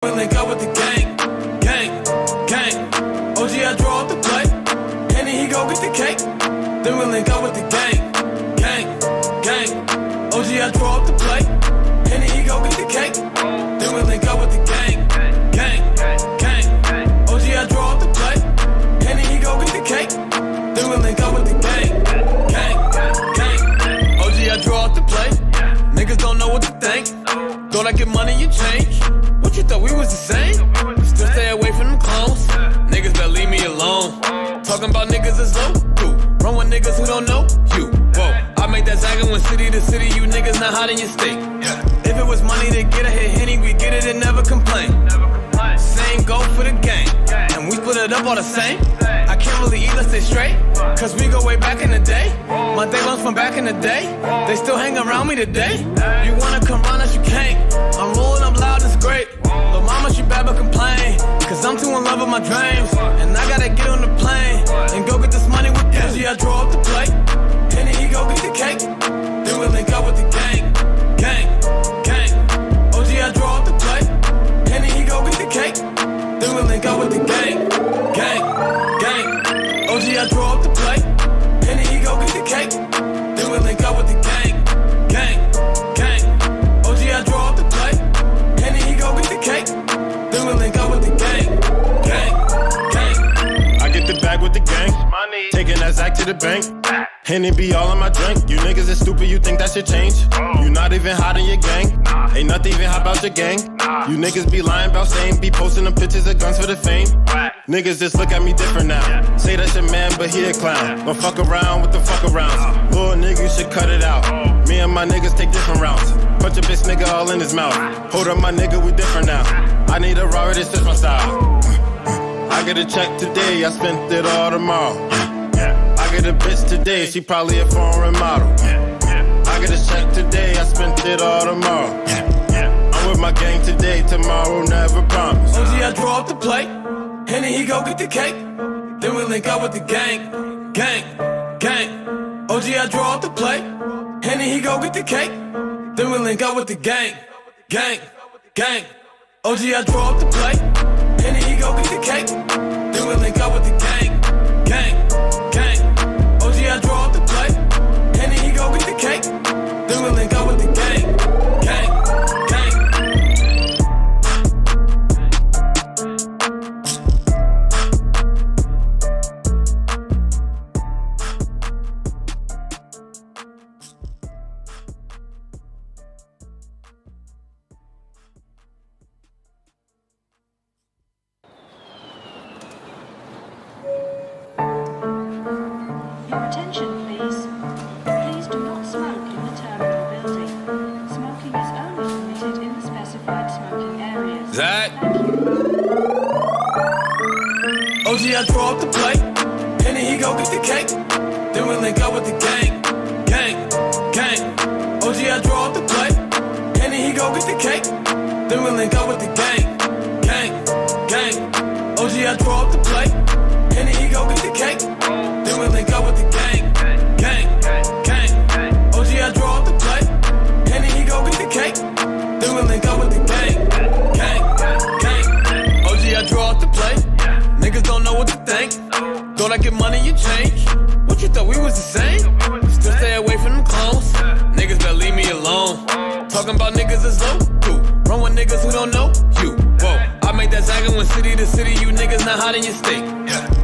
We link up with the gang, gang, gang. OG, I draw up the play. Henny, he go get the cake. Then we link up with the gang, gang, gang. OG, I draw up the play. Henny, he go get the cake. Then we link up with the gang, gang, gang. OG, I draw up the play. Henny, he go get the cake. Then we link up with the gang, gang, gang. OG, I draw up the play. Niggas don't know what to think. Thought I get money, you change. What you thought we was the same? Still stay away from them clones. Niggas better leave me alone. Talking about niggas is low. Run with niggas who don't know you. Whoa, I make that zagging when city to city. You niggas not hot in your state. If it was money to get a hit Henny, we get it and never complain. Same go for the gang, and we split it up all the same. I can't really eat, let's stay straight, cause we go way back in the day. My day ones from back in the day, they still hang around me today. You wanna come round us, you can't. I'm rolling up loud, it's great. But mama, she bad but complain, cause I'm too in love with my dreams. And I gotta get on the plane, and go get this money with them. I draw up the plate, and then he go get the cake. Then we link up with the gang, gang, gang. OG, I draw up the plate, and then he go get the cake. Then we link up with the gang, gang, gang. OG, I draw up the plate, and then he go get the cake. Then we link up with the gang, gang, gang. OG, I draw up the plate, and then he go get the cake. Then we link up with the gang, gang, gang. I get the bag with the gang, taking that Zach to the bank. Henny be all in my drink. You niggas is stupid, you think that should change? You not even hot in your gang. Ain't nothing even hot about your gang. You niggas be lying about same. Be posting them pictures of guns for the fame. Niggas just look at me different now. Say that's your man, but he a clown. Don't fuck around with the fuck arounds. Little nigga, you should cut it out. Me and my niggas take different routes. Punch a bitch nigga all in his mouth. Hold up my nigga, we different now. I need a Robert, this is my style. I get a check today, I spent it all tomorrow. I get a bitch today, she probably a foreign model. I get a check today, I spent it all tomorrow. I'm with my gang today, tomorrow never promise. OG, I draw up the plate, and then he go get the cake. Then we link up with the gang, gang, gang. OG, I draw up the plate, and then he go get the cake. Then we link up with the gang, gang, gang. OG, I draw up the plate, and then he go get the cake. Then we link up with the gang, gang, gang. OG, I draw up the plate, and then he go get the cake. Then we link up with the gang, gang, gang. Your attention, please. Please do not smoke in the terminal building. Smoking is only permitted in the specified smoking areas. Zach. Thank you. OG, I draw up the plate, and then he go get the cake. Then we link up with the gang, gang, gang. OG, I draw up the plate, and then he go get the cake. Then we link up with the gang, gang, gang. OG, I draw up the plate, and then he go get the cake. Then we link up with the gang, gang, gang. OG, I draw up the plate, and then he go get the cake. Then we link up with the gang, gang, gang. OG, I draw up the plate. Niggas don't know what to think. Thought I get money, you change. What you thought we was the same? Still stay away from them clones. Niggas better leave me alone. Talking about niggas is low. Run with niggas who don't know you. Whoa, I make that zagging when city to city. You niggas not hot in your state.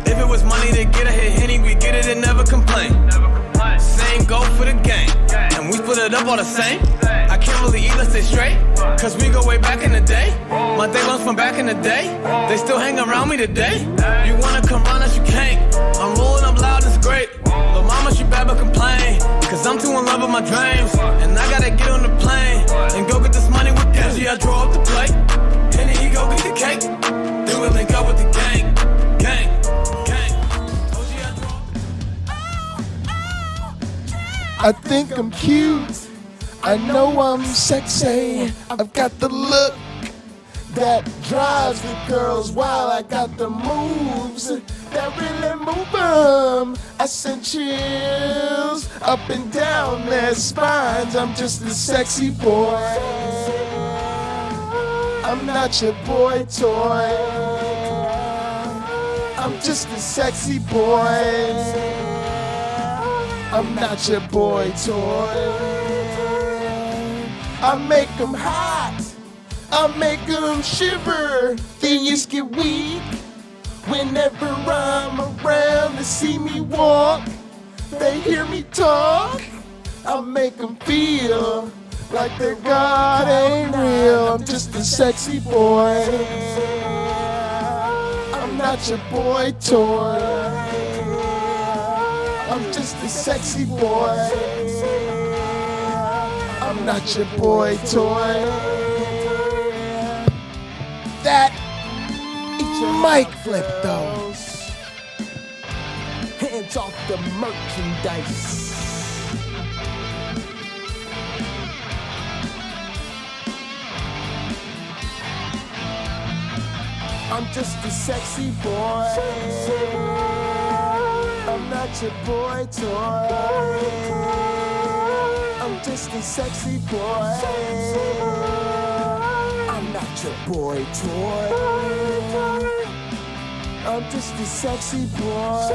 If it was money to get a hit Henny, we get it and never complain. Same go for the gang, and we split it up all the same. I can't really eat, let's stay straight, cause we go way back in the day. My day ones from back in the day, they still hang around me today. You wanna come round us, you can't. I'm rolling up loud, it's great. But mama, she bad but complain, cause I'm too in love with my dreams. And I gotta get on the plane, and go get this money with them. OG, I draw up the plate, and then he go get the cake. Then we link up with the gang, gang, gang. OG, I draw up I think I'm cute. I know I'm sexy. I've got the look that drives the girls wild. I got the moves that really move them. I send chills up and down their spines. I'm just a sexy boy. I'm not your boy toy. I'm just a sexy boy. I'm not your boy toy. I make them hot. I make them shiver. They just get weak whenever I'm around. They see me walk. They hear me talk. I make them feel like their God ain't real. I'm just a sexy boy. I'm not your boy toy. I'm just a sexy boy. I'm not your boy toy. That mic flip though. Hands off the merchandise. I'm just a sexy boy. I'm not your boy toy. I'm just a sexy boy. I'm not your boy toy. I'm just a sexy boy.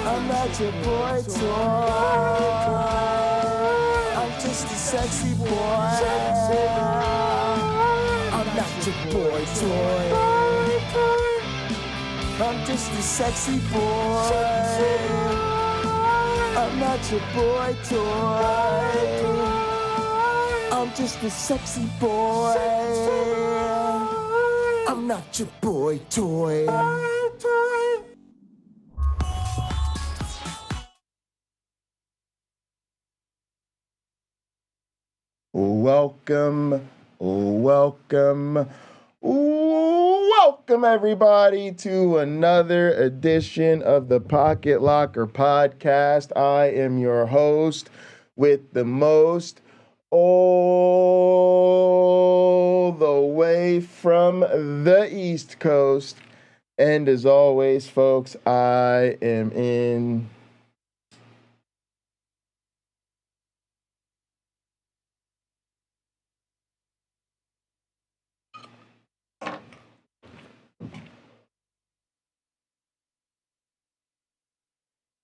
I'm not your boy toy. I'm just a sexy boy. I'm not your boy toy. I'm just a sexy boy. I'm not your boy toy. I'm just a sexy boy. I'm not your boy toy. Welcome everybody to another edition of the Pocket Locker Podcast. I am your host with the most, all the way from the East Coast. And as always, folks, I am in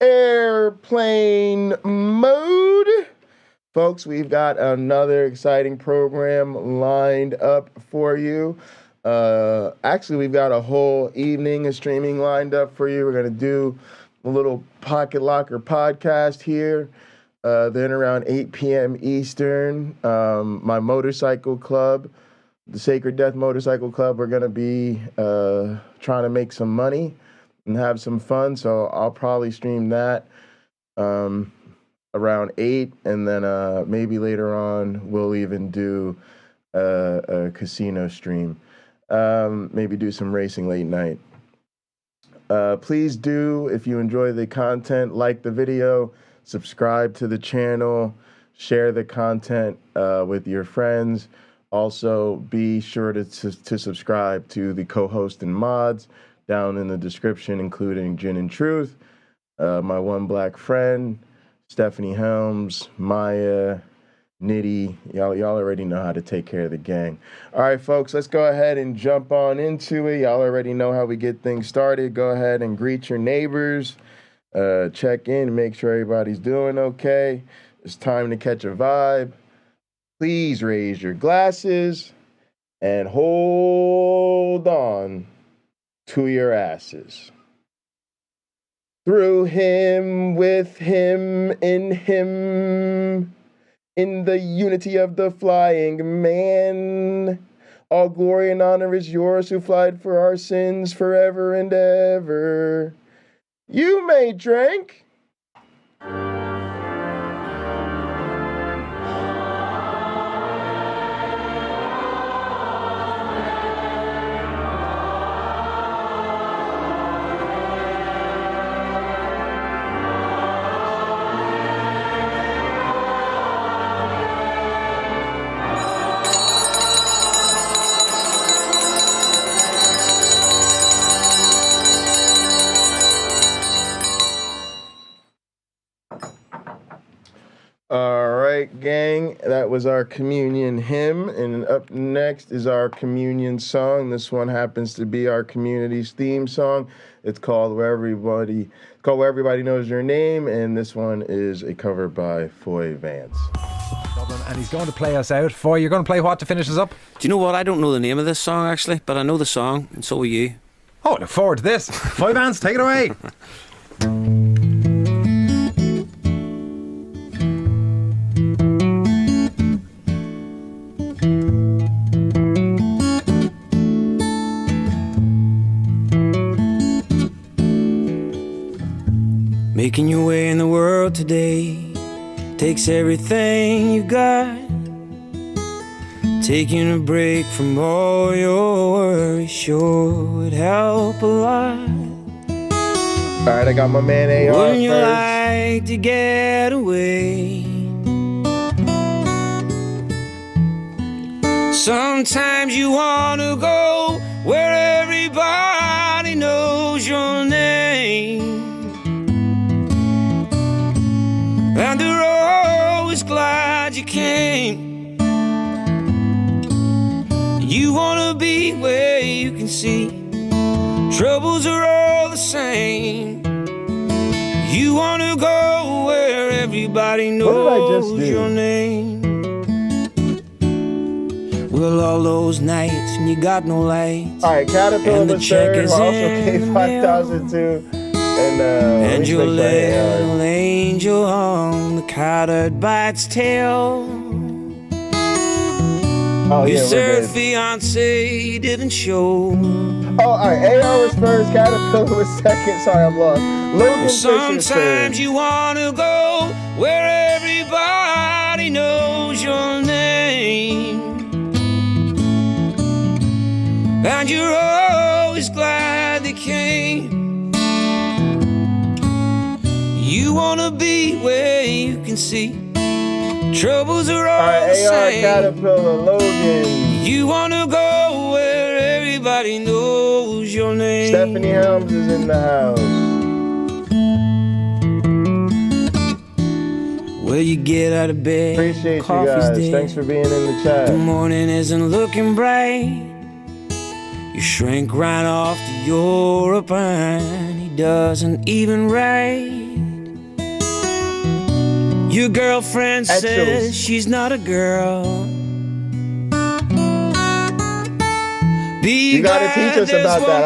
airplane mode. Folks, we've got another exciting program lined up for you. Actually, we've got a whole evening of streaming lined up for you. We're going to do a little Pocket Locker podcast here. Then around 8 p.m. Eastern, my motorcycle club, the Sacred Death Motorcycle Club, we're going to be trying to make some money and have some fun. So I'll probably stream that around 8, and then maybe later on we'll even do a casino stream. Maybe do some racing late night. Please do, if you enjoy the content, like the video, subscribe to the channel, share the content with your friends. Also, be sure to subscribe to the co-host and mods down in the description, including Gin and Truth, my one black friend, Stephanie Helms, Maya, Nitty. Y'all already know how to take care of the gang. All right, folks, let's go ahead and jump on into it. Y'all already know how we get things started. Go ahead and greet your neighbors, check in, make sure everybody's doing okay. It's time to catch a vibe. Please raise your glasses and hold on to your asses. Through him, with him, in the unity of the flying man. All glory and honor is yours who flied for our sins forever and ever. You may drink. All right, gang. That was our communion hymn, and up next is our communion song. This one happens to be our community's theme song. It's called Where Everybody Knows Your Name, and this one is a cover by Foy Vance. Dublin, and he's going to play us out. Foy, you're going to play what to finish us up? Do you know what? I don't know the name of this song, actually, but I know the song, and so will you. Oh, I look forward to this. Foy Vance, take it away. Making your way in the world today takes everything you got. Taking a break from all your worries sure would help a lot. Alright, I got my man AR Wouldn't you first. like to get away? Sometimes you want to go where everybody knows your name. And they're always glad you came. You wanna be where you can see troubles are all the same. You wanna go where everybody knows your name. Well, all those nights when you got no lights. Alright, Caterpillar was third, who also paid 5,000 too. And your little angel hung the collared by its tail. Oh, Your yeah, third we're good. fiancé didn't show. Oh, alright, AR was first, Caterpillar was second. Sorry, I'm lost. Logan Fisher's third. Sometimes you wanna go where everybody knows your name. And you're always glad they came. You wanna be where you can see troubles are all Alright, the AR, same. Caterpillar, Logan. You wanna go where everybody knows your name. Stephanie Helms is in the house. Well, you get out of bed, Appreciate you coffee's guys. dead. Thanks for being in the chat. The morning isn't looking bright. You shrink right off to Europe and he doesn't even write. Your girlfriend says she's not a girl. You gotta teach us about that.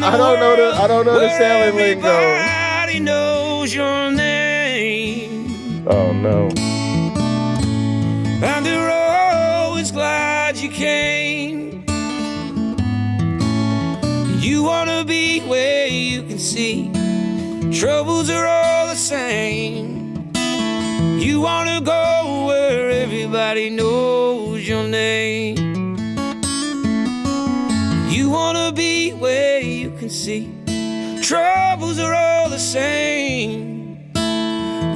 I don't know the sailing lingo. Everybody knows your name. Oh no. And they're always glad you came. You wanna be where you can see troubles are all the same. You wanna go where everybody knows your name. You wanna be where you can see troubles are all the same.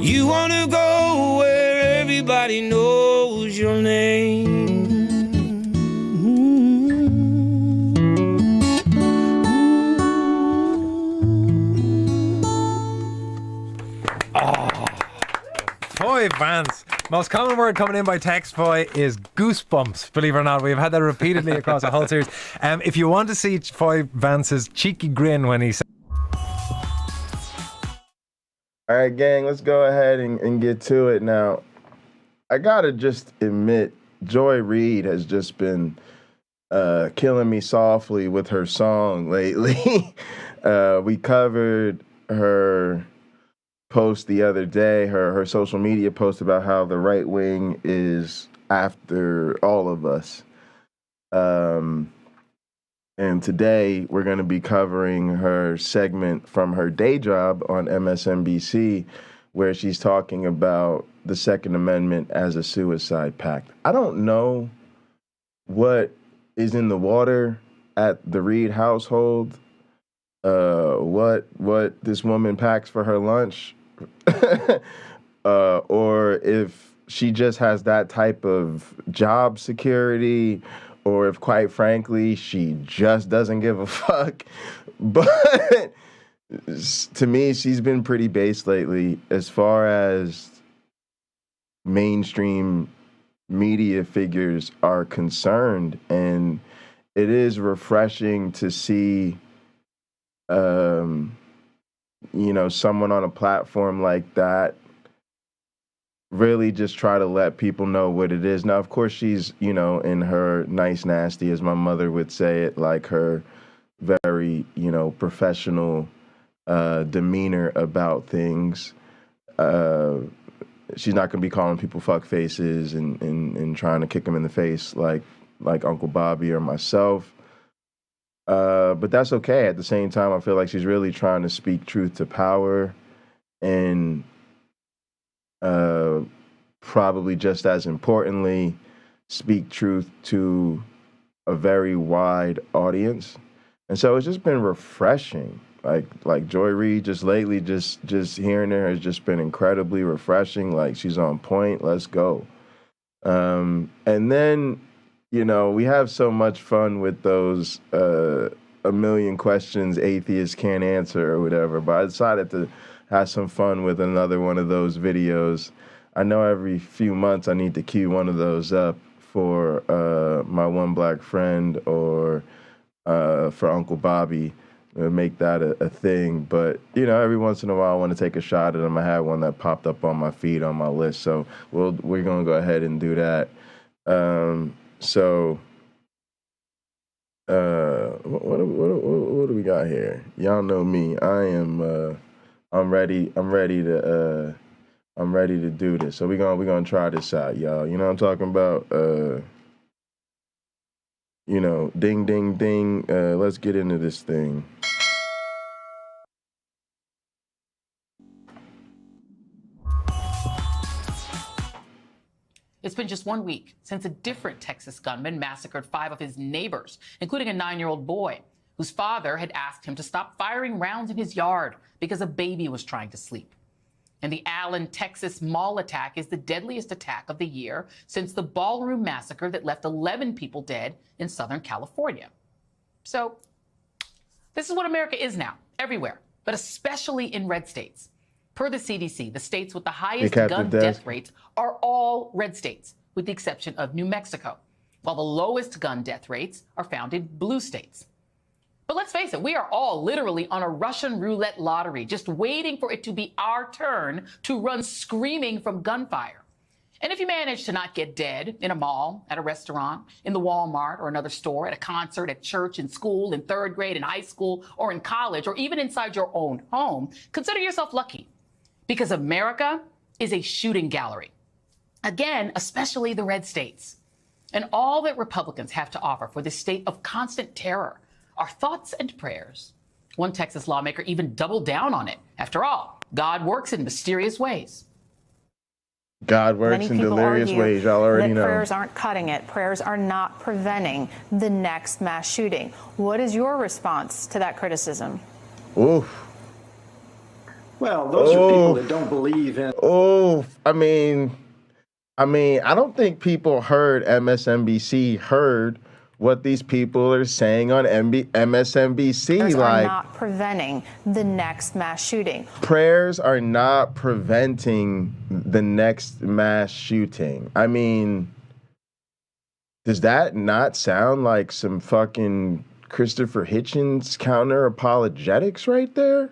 You wanna go where everybody knows your name. Foy Vance. Most common word coming in by text, Foy, is goosebumps. Believe it or not, we've had that repeatedly across the whole series. If you want to see Foy Vance's cheeky grin when he says, All right, gang, let's go ahead and get to it now. I gotta just admit, Joy Reid has just been killing me softly with her song lately. We covered her post the other day, her social media post about how the right wing is after all of us. And today we're going to be covering her segment from her day job on MSNBC, where she's talking about the Second Amendment as a suicide pact. I don't know what is in the water at the Reid household, what this woman packs for her lunch, or if she just has that type of job security, or if, quite frankly, she just doesn't give a fuck. But to me, she's been pretty base lately as far as mainstream media figures are concerned, and it is refreshing to see, someone on a platform like that really just try to let people know what it is. Now, of course, she's, in her nice nasty, as my mother would say it, like her very, professional demeanor about things. She's not going to be calling people fuck faces and trying to kick them in the face like Uncle Bobby or myself. But that's okay. At the same time, I feel like she's really trying to speak truth to power, and probably just as importantly, speak truth to a very wide audience. And so it's just been refreshing. Like Joy Reid just lately, just hearing her has just been incredibly refreshing. Like, she's on point. Let's go. And then, we have so much fun with those a million questions atheists can't answer or whatever. But I decided to have some fun with another one of those videos. I know every few months I need to queue one of those up for my one black friend or for Uncle Bobby. Make that a thing. But, every once in a while I want to take a shot at them. I had one that popped up on my feed on my list. So we're going to go ahead and do that. What do we got here? Y'all know me. I'm ready to do this. So we're gonna try this out, y'all. You know what I'm talking about? Ding ding ding. Let's get into this thing. It's been just 1 week since a different Texas gunman massacred 5 of his neighbors, including a 9-year-old boy whose father had asked him to stop firing rounds in his yard because a baby was trying to sleep. And the Allen, Texas mall attack is the deadliest attack of the year since the ballroom massacre that left 11 people dead in Southern California. So this is what America is now, everywhere, but especially in red states. Per the CDC, the states with the highest gun death rates are all red states, with the exception of New Mexico, while the lowest gun death rates are found in blue states. But let's face it, we are all literally on a Russian roulette lottery, just waiting for it to be our turn to run screaming from gunfire. And if you manage to not get dead in a mall, at a restaurant, in the Walmart or another store, at a concert, at church, in school, in 3rd grade, in high school, or in college, or even inside your own home, consider yourself lucky. Because America is a shooting gallery. Again, especially the red states. And all that Republicans have to offer for this state of constant terror are thoughts and prayers. One Texas lawmaker even doubled down on it. After all, God works in mysterious ways. God works in delirious ways, y'all already know. Prayers aren't cutting it. Prayers are not preventing the next mass shooting. What is your response to that criticism? Oof. Well, those are people that don't believe in. I don't think people heard MSNBC heard what these people are saying on MSNBC. Prayers are not preventing the next mass shooting. Prayers are not preventing the next mass shooting. I mean, does that not sound like some fucking Christopher Hitchens counter apologetics right there?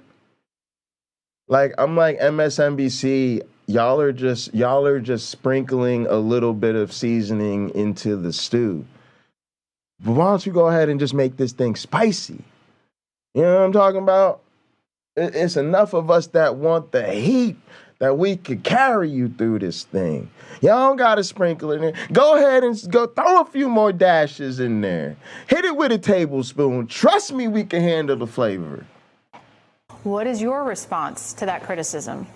Like, I'm like, MSNBC, y'all are just sprinkling a little bit of seasoning into the stew. But why don't you go ahead and just make this thing spicy? You know what I'm talking about? It's enough of us that want the heat that we could carry you through this thing. Y'all don't gotta sprinkle it in. Go ahead and go throw a few more dashes in there. Hit it with a tablespoon. Trust me, we can handle the flavor. What is your response to that criticism?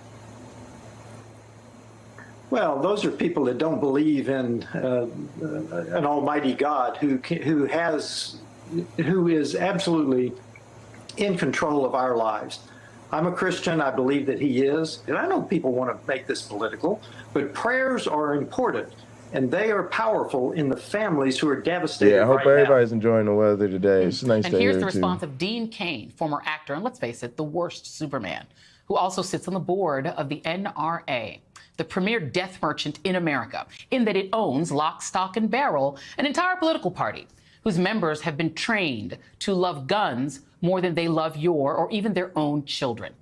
Well, those are people that don't believe in an almighty God who is absolutely in control of our lives. I'm a Christian. I believe that he is. And I know people want to make this political, but prayers are important, and they are powerful in the families who are devastated. Yeah, I hope right everybody's now. enjoying the weather today. It's nice to hear. And here's the response of Dean Cain, former actor, and let's face it, the worst Superman, who also sits on the board of the NRA. the premier death merchant in America, in that it owns, lock, stock, and barrel, an entire political party whose members have been trained to love guns more than they love your or even their own children.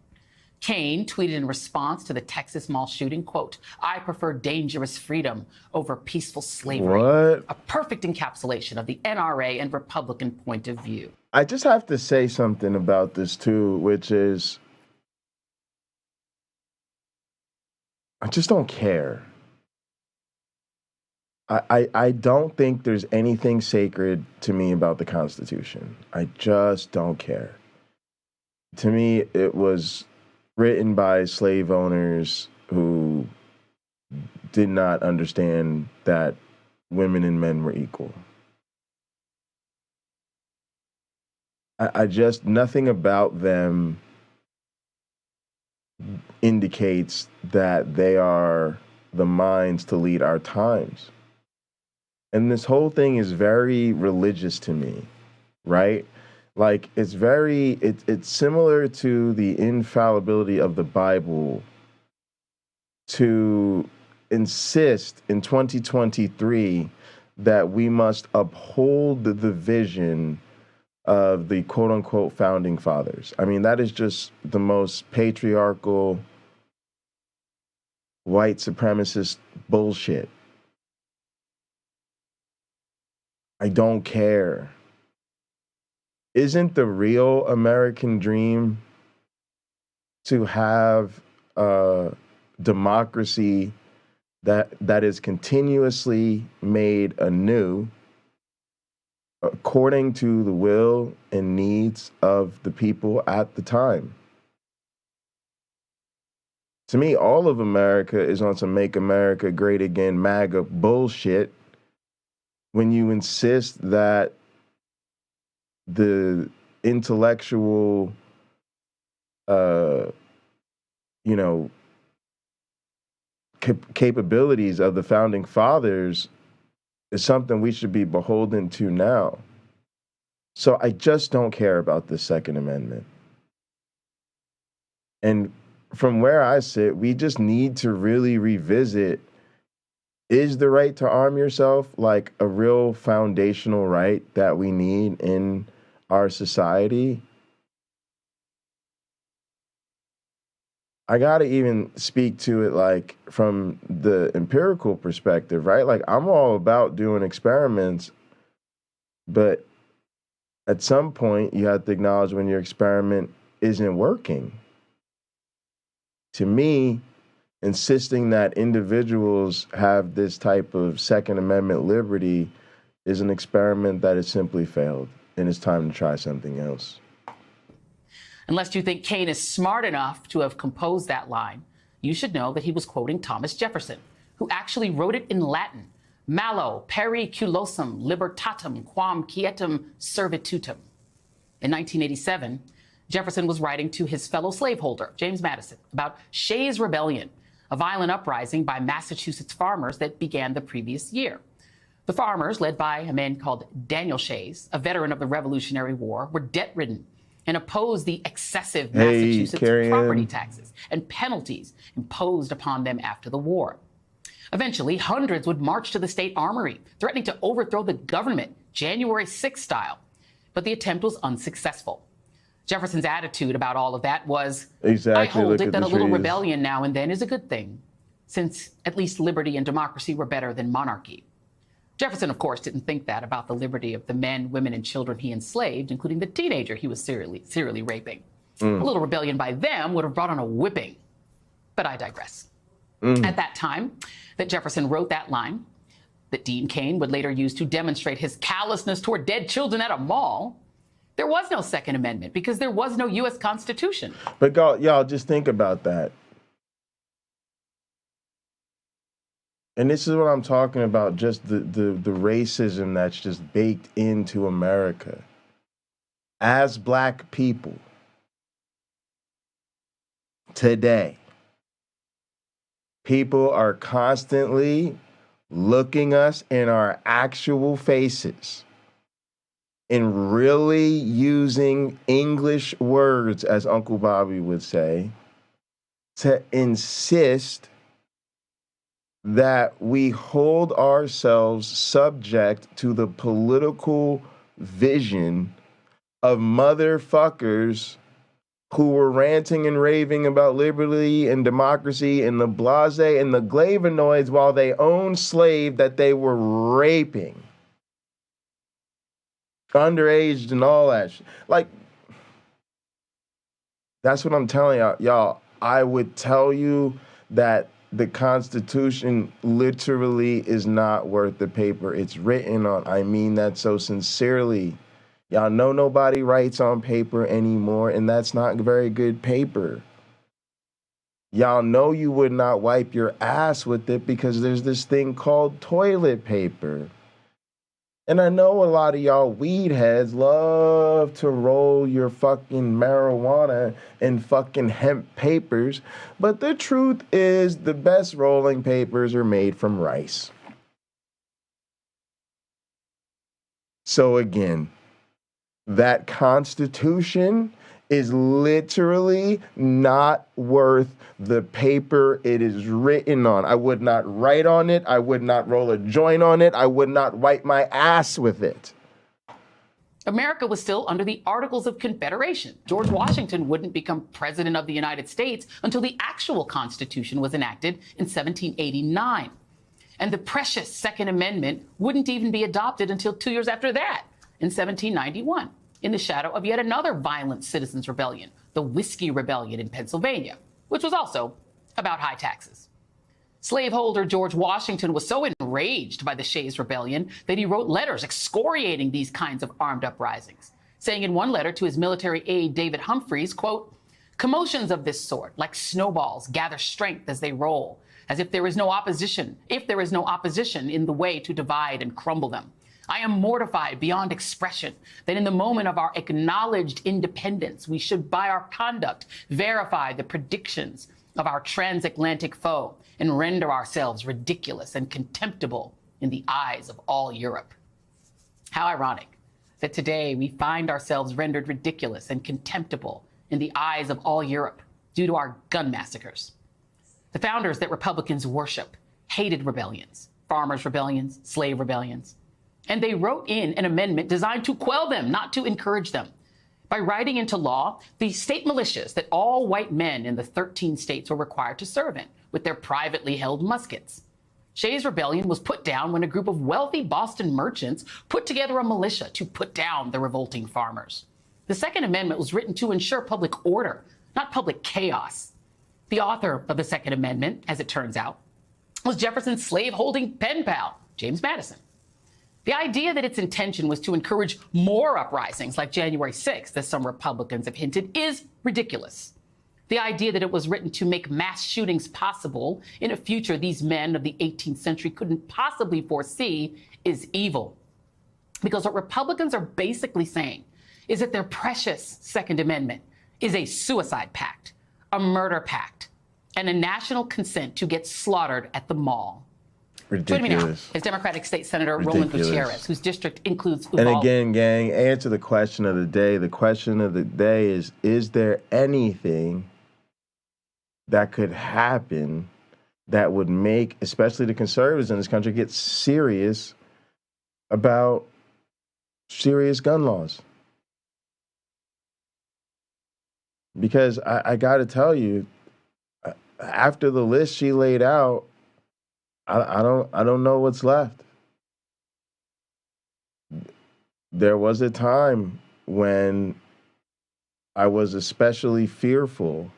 Kaine tweeted in response to the Texas mall shooting, quote, "I prefer dangerous freedom over peaceful slavery." What? A perfect encapsulation of the NRA and Republican point of view. I just have to say something about this too, which is I just don't care. I don't think there's anything sacred to me about the Constitution. I just don't care. To me, it was written by slave owners who did not understand that women and men were equal. I just, nothing about them indicates that they are the minds to lead our times. And this whole thing is very religious to me, right? Like, it's similar to the infallibility of the Bible to insist in 2023 that we must uphold the vision of the quote-unquote founding fathers. I mean, that is just the most patriarchal, white supremacist bullshit. I don't care. Isn't the real American dream to have a democracy that is continuously made anew according to the will and needs of the people at the time? To me, all of America is on some Make America Great Again MAGA bullshit when you insist that the intellectual, capabilities of the founding fathers is something we should be beholden to now. So I just don't care about the Second Amendment. And from where I sit, we just need to really revisit, is the right to arm yourself like a real foundational right that we need in our society? I gotta even speak to it like from the empirical perspective, right? Like, I'm all about doing experiments, but at some point you have to acknowledge when your experiment isn't working. To me, insisting that individuals have this type of Second Amendment liberty is an experiment that has simply failed, and it's time to try something else. Unless you think Kaine is smart enough to have composed that line, you should know that he was quoting Thomas Jefferson, who actually wrote it in Latin: "Malo periculosum libertatem quam quietum servitutem." In 1987, Jefferson was writing to his fellow slaveholder, James Madison, about Shays' Rebellion, a violent uprising by Massachusetts farmers that began the previous year. The farmers, led by a man called Daniel Shays, a veteran of the Revolutionary War, were debt-ridden and opposed the excessive Massachusetts property taxes and penalties imposed upon them after the war. Eventually, hundreds would march to the state armory, threatening to overthrow the government, January 6th style. But the attempt was unsuccessful. Jefferson's attitude about all of that was, I hold it that a little rebellion now and then is a good thing, since at least liberty and democracy were better than monarchy. Jefferson, of course, didn't think that about the liberty of the men, women, and children he enslaved, including the teenager he was serially raping. A little rebellion by them would have brought on a whipping. But I digress. At that time that Jefferson wrote that line, that Dean Kaine would later use to demonstrate his callousness toward dead children at a mall, there was no Second Amendment because there was no U.S. Constitution. But y'all just think about that. And this is what I'm talking about, just the racism that's just baked into America. As Black people, today, people are constantly looking us in our actual faces and really using English words, as Uncle Bobby would say, to insist that we hold ourselves subject to the political vision of motherfuckers who were ranting and raving about liberty and democracy and the blase and the glavinoids while they owned slave that they were raping. Underaged and all that shit. Like, that's what I'm telling y'all. I would tell you that the Constitution literally is not worth the paper it's written on. I mean that so sincerely. Y'all know nobody writes on paper anymore, and that's not very good paper. Y'all know you would not wipe your ass with it because there's this thing called toilet paper. And I know a lot of y'all weed heads love to roll your fucking marijuana in fucking hemp papers, but the truth is the best rolling papers are made from rice. So again, that Constitution is literally not worth the paper it is written on. I would not write on it. I would not roll a joint on it. I would not wipe my ass with it. America was still under the Articles of Confederation. George Washington wouldn't become president of the United States until the actual Constitution was enacted in 1789. And the precious Second Amendment wouldn't even be adopted until 2 years after that, in 1791. In the shadow of yet another violent citizens' rebellion, the Whiskey Rebellion in Pennsylvania, which was also about high taxes. Slaveholder George Washington was so enraged by the Shays' Rebellion that he wrote letters excoriating these kinds of armed uprisings, saying in one letter to his military aide David Humphreys, quote, "Commotions of this sort, like snowballs, gather strength as they roll, as if there is no opposition in the way to divide and crumble them. I am mortified beyond expression that in the moment of our acknowledged independence, we should by our conduct verify the predictions of our transatlantic foe and render ourselves ridiculous and contemptible in the eyes of all Europe." How ironic that today we find ourselves rendered ridiculous and contemptible in the eyes of all Europe due to our gun massacres. The founders that Republicans worship hated rebellions, farmers' rebellions, slave rebellions. And they wrote in an amendment designed to quell them, not to encourage them. By writing into law the state militias that all white men in the 13 states were required to serve in, with their privately held muskets. Shays' Rebellion was put down when a group of wealthy Boston merchants put together a militia to put down the revolting farmers. The Second Amendment was written to ensure public order, not public chaos. The author of the Second Amendment, as it turns out, was Jefferson's slave-holding pen pal, James Madison. The idea that its intention was to encourage more uprisings like January 6th, as some Republicans have hinted, is ridiculous. The idea that it was written to make mass shootings possible in a future these men of the 18th century couldn't possibly foresee is evil. Because what Republicans are basically saying is that their precious Second Amendment is a suicide pact, a murder pact, and a national consent to get slaughtered at the mall. Joining me now is Democratic State Senator Roland Gutierrez, whose district includes Uvalde. And again, gang, answer the question of the day. The question of the day is there anything that could happen that would make, especially the conservatives in this country, get serious about serious gun laws? Because I got to tell you, after the list she laid out, I don't know what's left. There was a time when I was especially fearful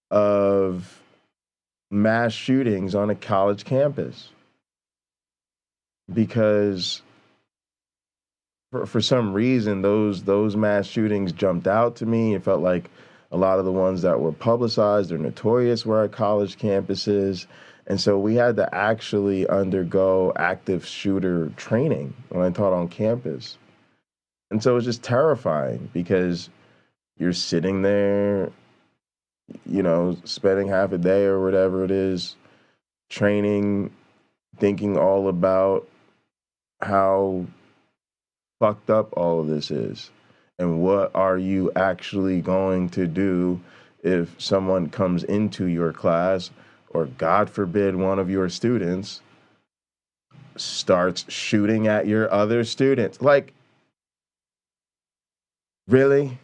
of mass shootings on a college campus because for some reason those mass shootings jumped out to me. It felt like a lot of the ones that were publicized or notorious were at college campuses. And so we had to actually undergo active shooter training when I taught on campus. And so it was just terrifying because you're sitting there, you know, spending half a day or whatever it is, training, thinking all about how fucked up all of this is. And what are you actually going to do if someone comes into your class or God forbid one of your students starts shooting at your other students. Like, really?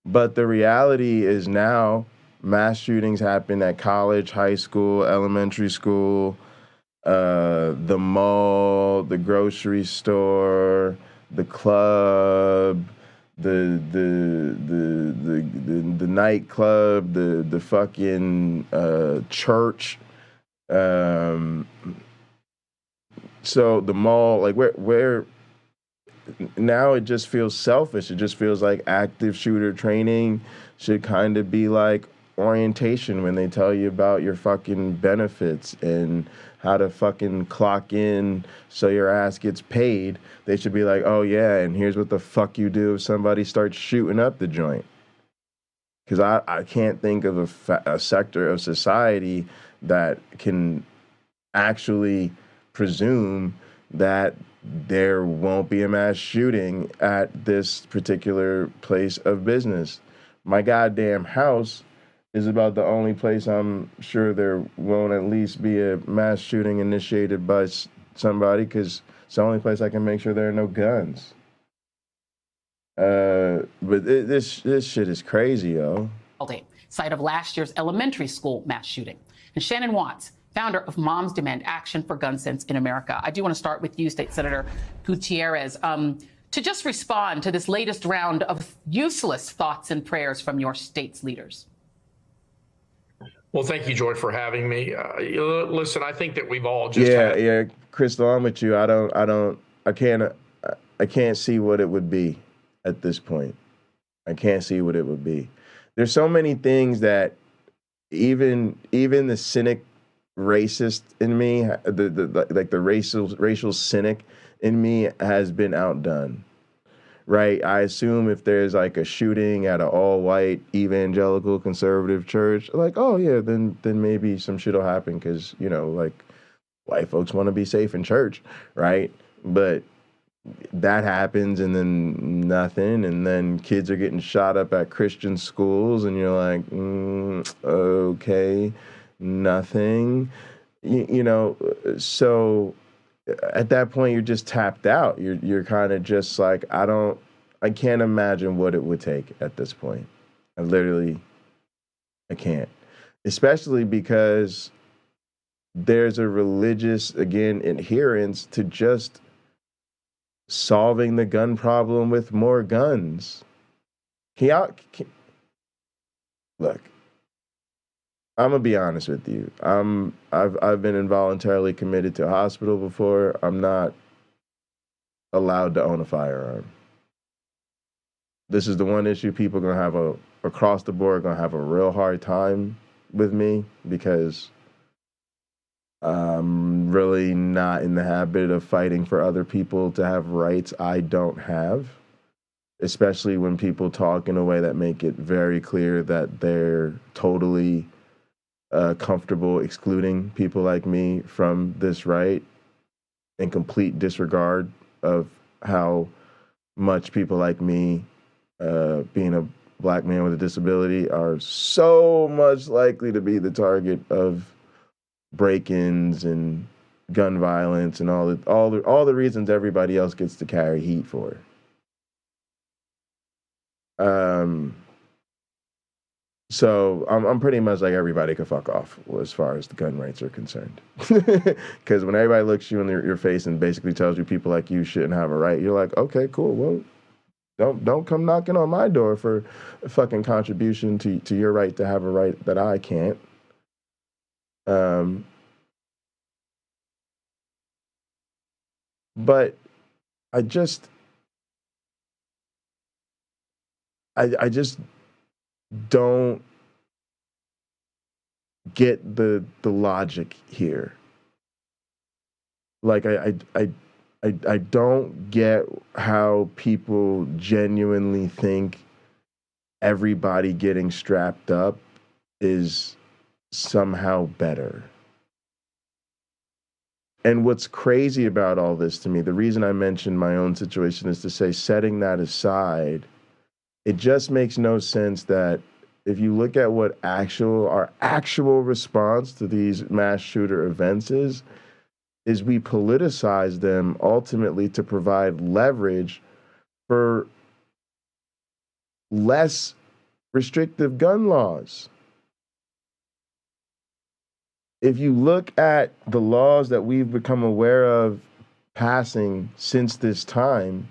But the reality is now mass shootings happen at college, high school, elementary school, the mall, the grocery store, the club, the nightclub, the fucking church. So the mall, like where now it just feels selfish. It just feels like active shooter training should kind of be like orientation when they tell you about your fucking benefits and how to fucking clock in so your ass gets paid. They should be like, oh yeah, and here's what the fuck you do if somebody starts shooting up the joint. Because I can't think of a sector of society that can actually presume that there won't be a mass shooting at this particular place of business. My goddamn house is about the only place I'm sure there won't at least be a mass shooting initiated by somebody, because it's the only place I can make sure there are no guns. But this shit is crazy, yo. Site of last year's elementary school mass shooting. And Shannon Watts, founder of Moms Demand Action for Gun Sense in America. I do want to start with you, State Senator Gutierrez, to just respond to this latest round of useless thoughts and prayers from your state's leaders. Well, thank you, Joy, for having me. Listen, I think that we've all just had... Crystal, I'm with you. I can't see what it would be at this point. I can't see what it would be. There's so many things that even the cynic racist in me, the racial cynic in me has been outdone. Right? I assume if there's like a shooting at an all-white evangelical conservative church, like, oh yeah, then maybe some shit'll happen because, you know, like white folks want to be safe in church, right? But that happens and then nothing, and then kids are getting shot up at Christian schools and you're like, okay, nothing. You know, so at that point you're just tapped out. You're kind of just like, I can't imagine what it would take at this point. I can't. Especially because there's a religious, again, adherence to just solving the gun problem with more guns. Look, I'm gonna be honest with you. I've been involuntarily committed to a hospital before. I'm not allowed to own a firearm. This is the one issue people are gonna have across the board gonna have a real hard time with me, because I'm really not in the habit of fighting for other people to have rights I don't have, especially when people talk in a way that make it very clear that they're totally comfortable excluding people like me from this right, in complete disregard of how much people like me, being a black man with a disability, are so much likely to be the target of break-ins and gun violence and all the reasons everybody else gets to carry heat for. So I'm pretty much like, everybody can fuck off as far as the gun rights are concerned. Because when everybody looks you in your face and basically tells you people like you shouldn't have a right, you're like, okay, cool. Well, don't come knocking on my door for a fucking contribution to your right to have a right that I can't. But I just don't get the logic here. Like I don't get how people genuinely think everybody getting strapped up is somehow better. And what's crazy about all this to me, the reason I mentioned my own situation is to say, setting that aside, it just makes no sense that if you look at what our actual response to these mass shooter events is we politicize them ultimately to provide leverage for less restrictive gun laws. If you look at the laws that we've become aware of passing since this time,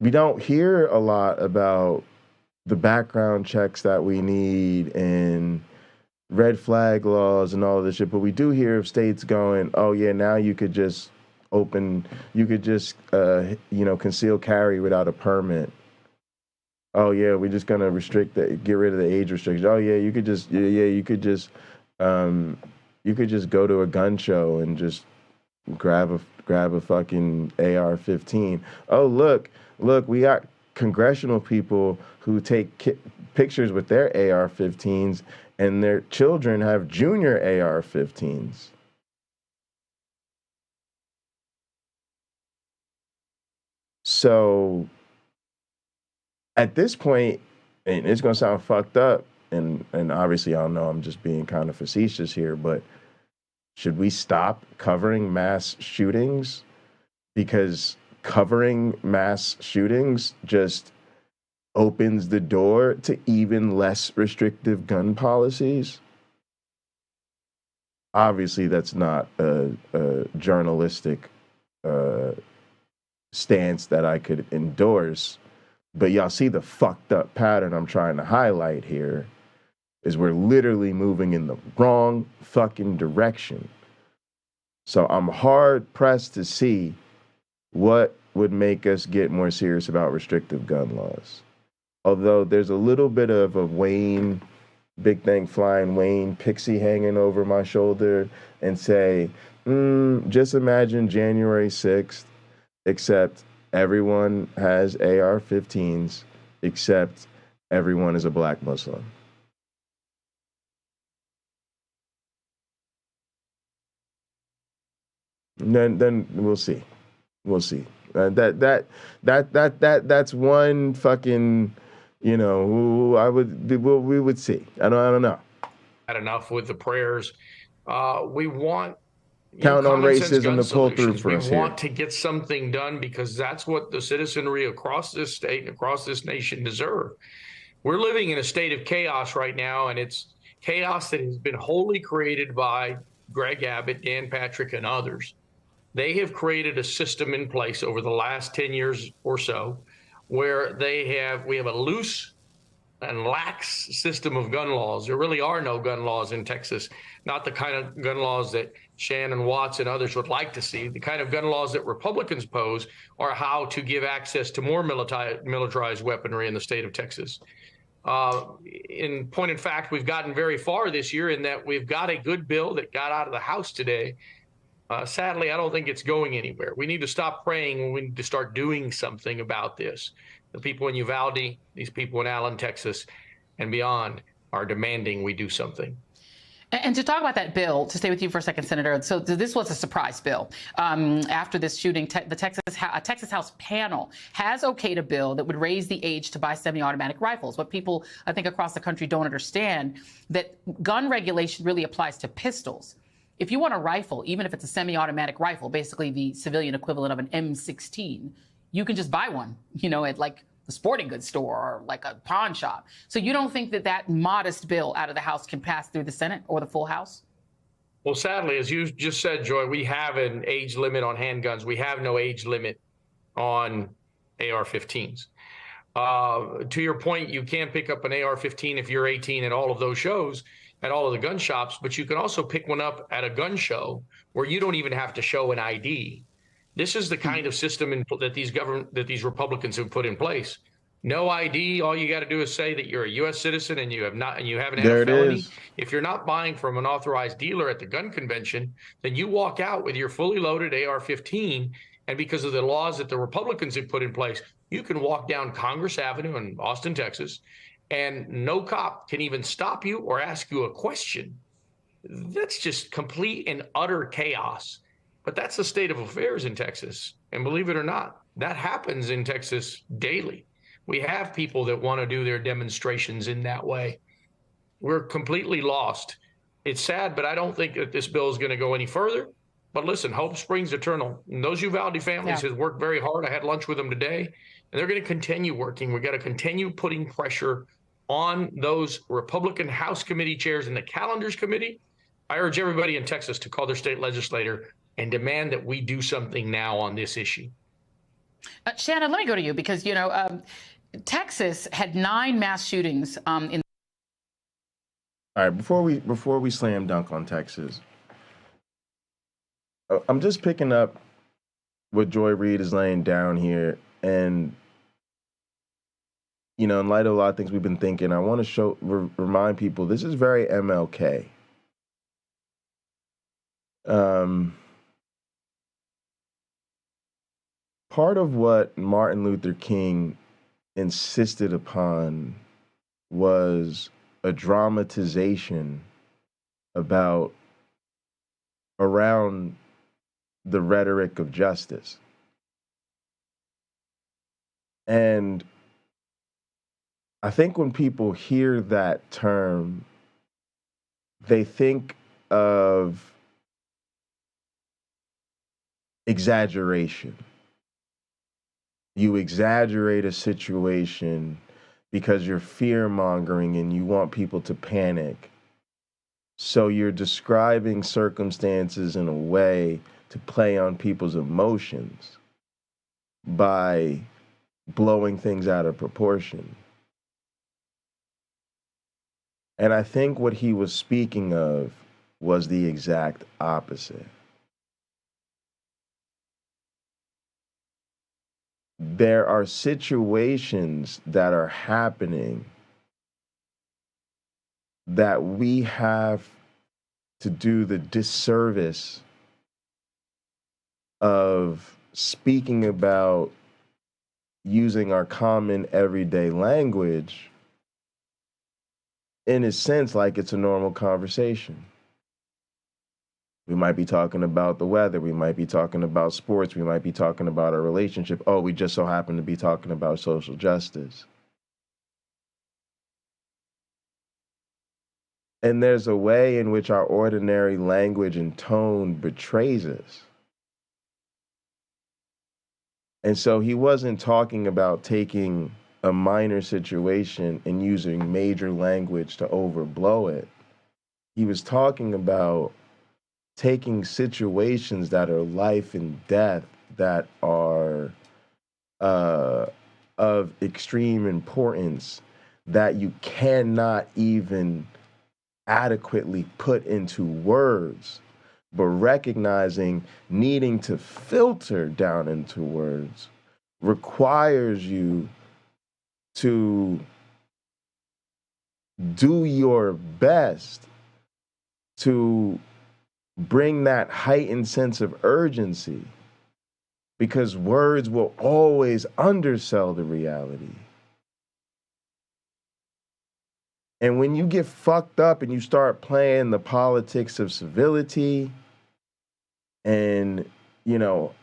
we don't hear a lot about the background checks that we need and red flag laws and all of this shit, but we do hear of states going, oh yeah, now you could just conceal carry without a permit. Oh yeah, we're just gonna get rid of the age restriction. Oh yeah, you could just go to a gun show and just grab a fucking AR-15. Oh look, we got congressional people who take pictures with their AR-15s and their children have junior AR-15s. So at this point, and it's going to sound fucked up, and obviously I don't know, I'm just being kind of facetious here, but should we stop covering mass shootings? Because covering mass shootings just opens the door to even less restrictive gun policies. Obviously, that's not a journalistic stance that I could endorse, but y'all see the fucked up pattern I'm trying to highlight here is we're literally moving in the wrong fucking direction. So I'm hard pressed to see what would make us get more serious about restrictive gun laws. Although there's a little bit of a Wayne, big thing flying Wayne pixie hanging over my shoulder and say, just imagine January 6th, except everyone has AR-15s, except everyone is a black Muslim. Then we'll see. We'll see. That's one fucking, we would see. I don't know. Had enough with the prayers. We want count on racism to pull through for us here. We want to get something done because that's what the citizenry across this state and across this nation deserve. We're living in a state of chaos right now, and it's chaos that has been wholly created by Greg Abbott, Dan Patrick, and others. They have created a system in place over the last 10 years or so where we have a loose and lax system of gun laws. There really are no gun laws in Texas, not the kind of gun laws that Shannon Watts and others would like to see. The kind of gun laws that Republicans pose are how to give access to more militarized weaponry in the state of Texas. In point of fact, we've gotten very far this year in that we've got a good bill that got out of the House today. Sadly, I don't think it's going anywhere. We need to stop praying and we need to start doing something about this. The people in Uvalde, these people in Allen, Texas, and beyond are demanding we do something. And to talk about that bill, to stay with you for a second, Senator, so this was a surprise bill. After this shooting, the Texas House panel has okayed a bill that would raise the age to buy semi-automatic rifles. What people, I think, across the country don't understand, that gun regulation really applies to pistols. If you want a rifle, even if it's a semi-automatic rifle, basically the civilian equivalent of an M16, you can just buy one, at like the sporting goods store or like a pawn shop. So you don't think that modest bill out of the House can pass through the Senate or the full House? Well, sadly, as you just said, Joy, we have an age limit on handguns. We have no age limit on AR-15s. To your point, you can pick up an AR-15 if you're 18 at all of those shows, at all of the gun shops, but you can also pick one up at a gun show where you don't even have to show an ID. This is the kind of system that these Republicans have put in place. No ID. All you got to do is say that you're a U.S. citizen and you haven't had a felony. If you're not buying from an authorized dealer at the gun convention, then you walk out with your fully loaded AR-15. And because of the laws that the Republicans have put in place, you can walk down Congress Avenue in Austin, Texas, and no cop can even stop you or ask you a question. That's just complete and utter chaos. But that's the state of affairs in Texas. And believe it or not, that happens in Texas daily. We have people that want to do their demonstrations in that way. We're completely lost. It's sad, but I don't think that this bill is going to go any further. But listen, hope springs eternal. And those Uvalde families has worked very hard. I had lunch with them today, and they're going to continue working. We got to continue putting pressure on those Republican House committee chairs and the calendars committee. I urge everybody in Texas to call their state legislator and demand that we do something now on this issue. Shannon, let me go to you because, you know, Texas had 9 mass shootings in. All right, before we slam dunk on Texas, I'm just picking up what Joy Reid is laying down here, and you know, in light of a lot of things we've been thinking, I want to remind people this is very MLK. Part of what Martin Luther King insisted upon was a dramatization around the rhetoric of justice. And I think when people hear that term, they think of exaggeration. You exaggerate a situation because you're fear-mongering and you want people to panic. So you're describing circumstances in a way to play on people's emotions by blowing things out of proportion. And I think what he was speaking of was the exact opposite. There are situations that are happening that we have to do the disservice of speaking about using our common everyday language in a sense like it's a normal conversation. We might be talking about the weather. We might be talking about sports. We might be talking about a relationship. Oh, we just so happen to be talking about social justice. And there's a way in which our ordinary language and tone betrays us. And so he wasn't talking about taking a minor situation and using major language to overblow it. He was talking about taking situations that are life and death, that are of extreme importance, that you cannot even adequately put into words, but recognizing needing to filter down into words requires you to do your best to bring that heightened sense of urgency, because words will always undersell the reality. And when you get fucked up and you start playing the politics of civility, and, you know,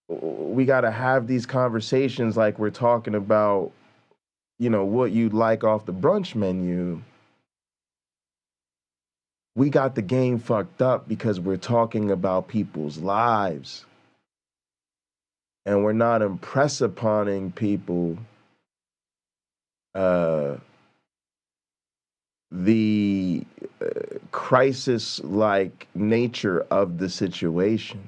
we got to have these conversations like we're talking about, you know, what you'd like off the brunch menu. We got the game fucked up because we're talking about people's lives. And we're not impress-uponing people the crisis-like nature of the situation.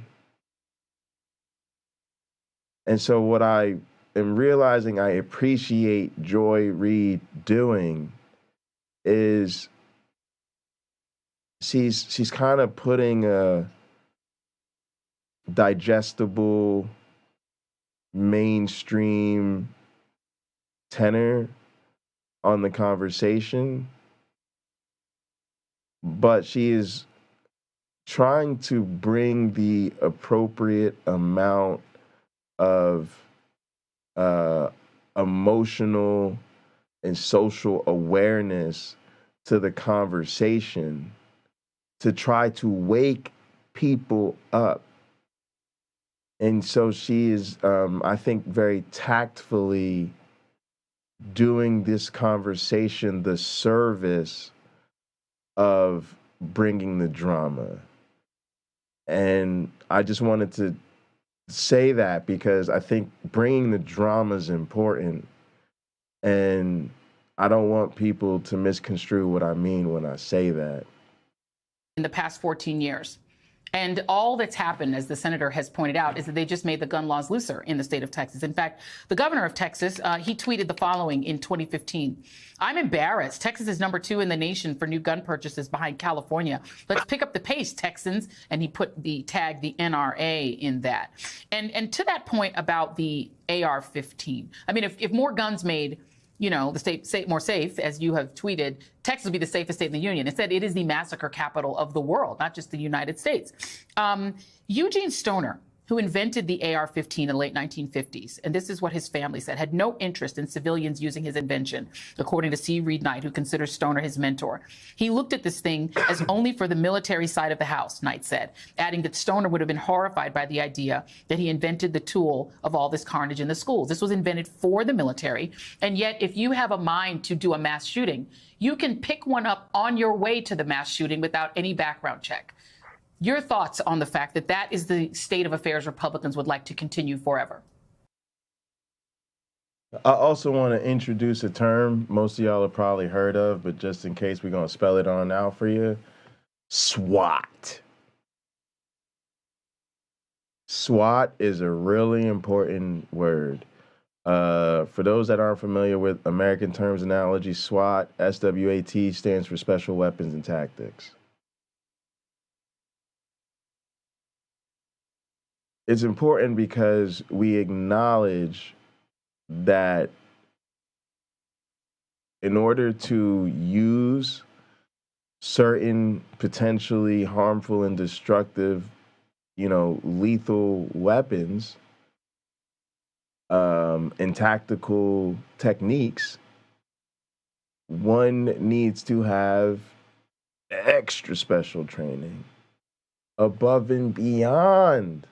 And so what I am realizing I appreciate Joy Reid doing is she's kind of putting a digestible, mainstream tenor on the conversation, but she is trying to bring the appropriate amount of emotional and social awareness to the conversation to try to wake people up. And so she is, I think, very tactfully doing this conversation the service of bringing the drama. And I just wanted to say that because I think bringing the drama is important. And I don't want people to misconstrue what I mean when I say that. In the past 14 years. And all that's happened, as the senator has pointed out, is that they just made the gun laws looser in the state of Texas. In fact, the governor of Texas, he tweeted the following in 2015. I'm embarrassed. Texas is number 2 in the nation for new gun purchases behind California. Let's pick up the pace, Texans. And he put the NRA in that. And to that point about the AR-15, I mean, if more guns made the state more safe, as you have tweeted, Texas will be the safest state in the union. It said it is the massacre capital of the world, not just the United States. Eugene Stoner, who invented the AR-15 in the late 1950s, and this is what his family said, had no interest in civilians using his invention, according to C. Reed Knight, who considers Stoner his mentor. He looked at this thing as only for the military side of the house, Knight said, adding that Stoner would have been horrified by the idea that he invented the tool of all this carnage in the schools. This was invented for the military, and yet if you have a mind to do a mass shooting, you can pick one up on your way to the mass shooting without any background check. Your thoughts on the fact that that is the state of affairs Republicans would like to continue forever? I also want to introduce a term most of y'all have probably heard of, but just in case we're going to spell it on out for you. SWAT. SWAT is a really important word. For those that aren't familiar with American terms analogy, SWAT, S-W-A-T, stands for Special Weapons and Tactics. It's important because we acknowledge that in order to use certain potentially harmful and destructive, lethal weapons and tactical techniques, one needs to have extra special training above and beyond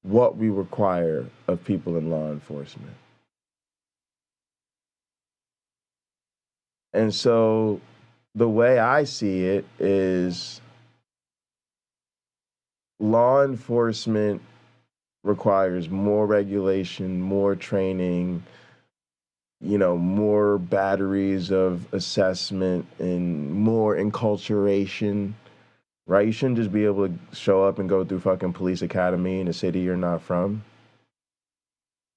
what we require of people in law enforcement. And so the way I see it is law enforcement requires more regulation, more training, more batteries of assessment and more enculturation. Right? You shouldn't just be able to show up and go through fucking police academy in a city you're not from.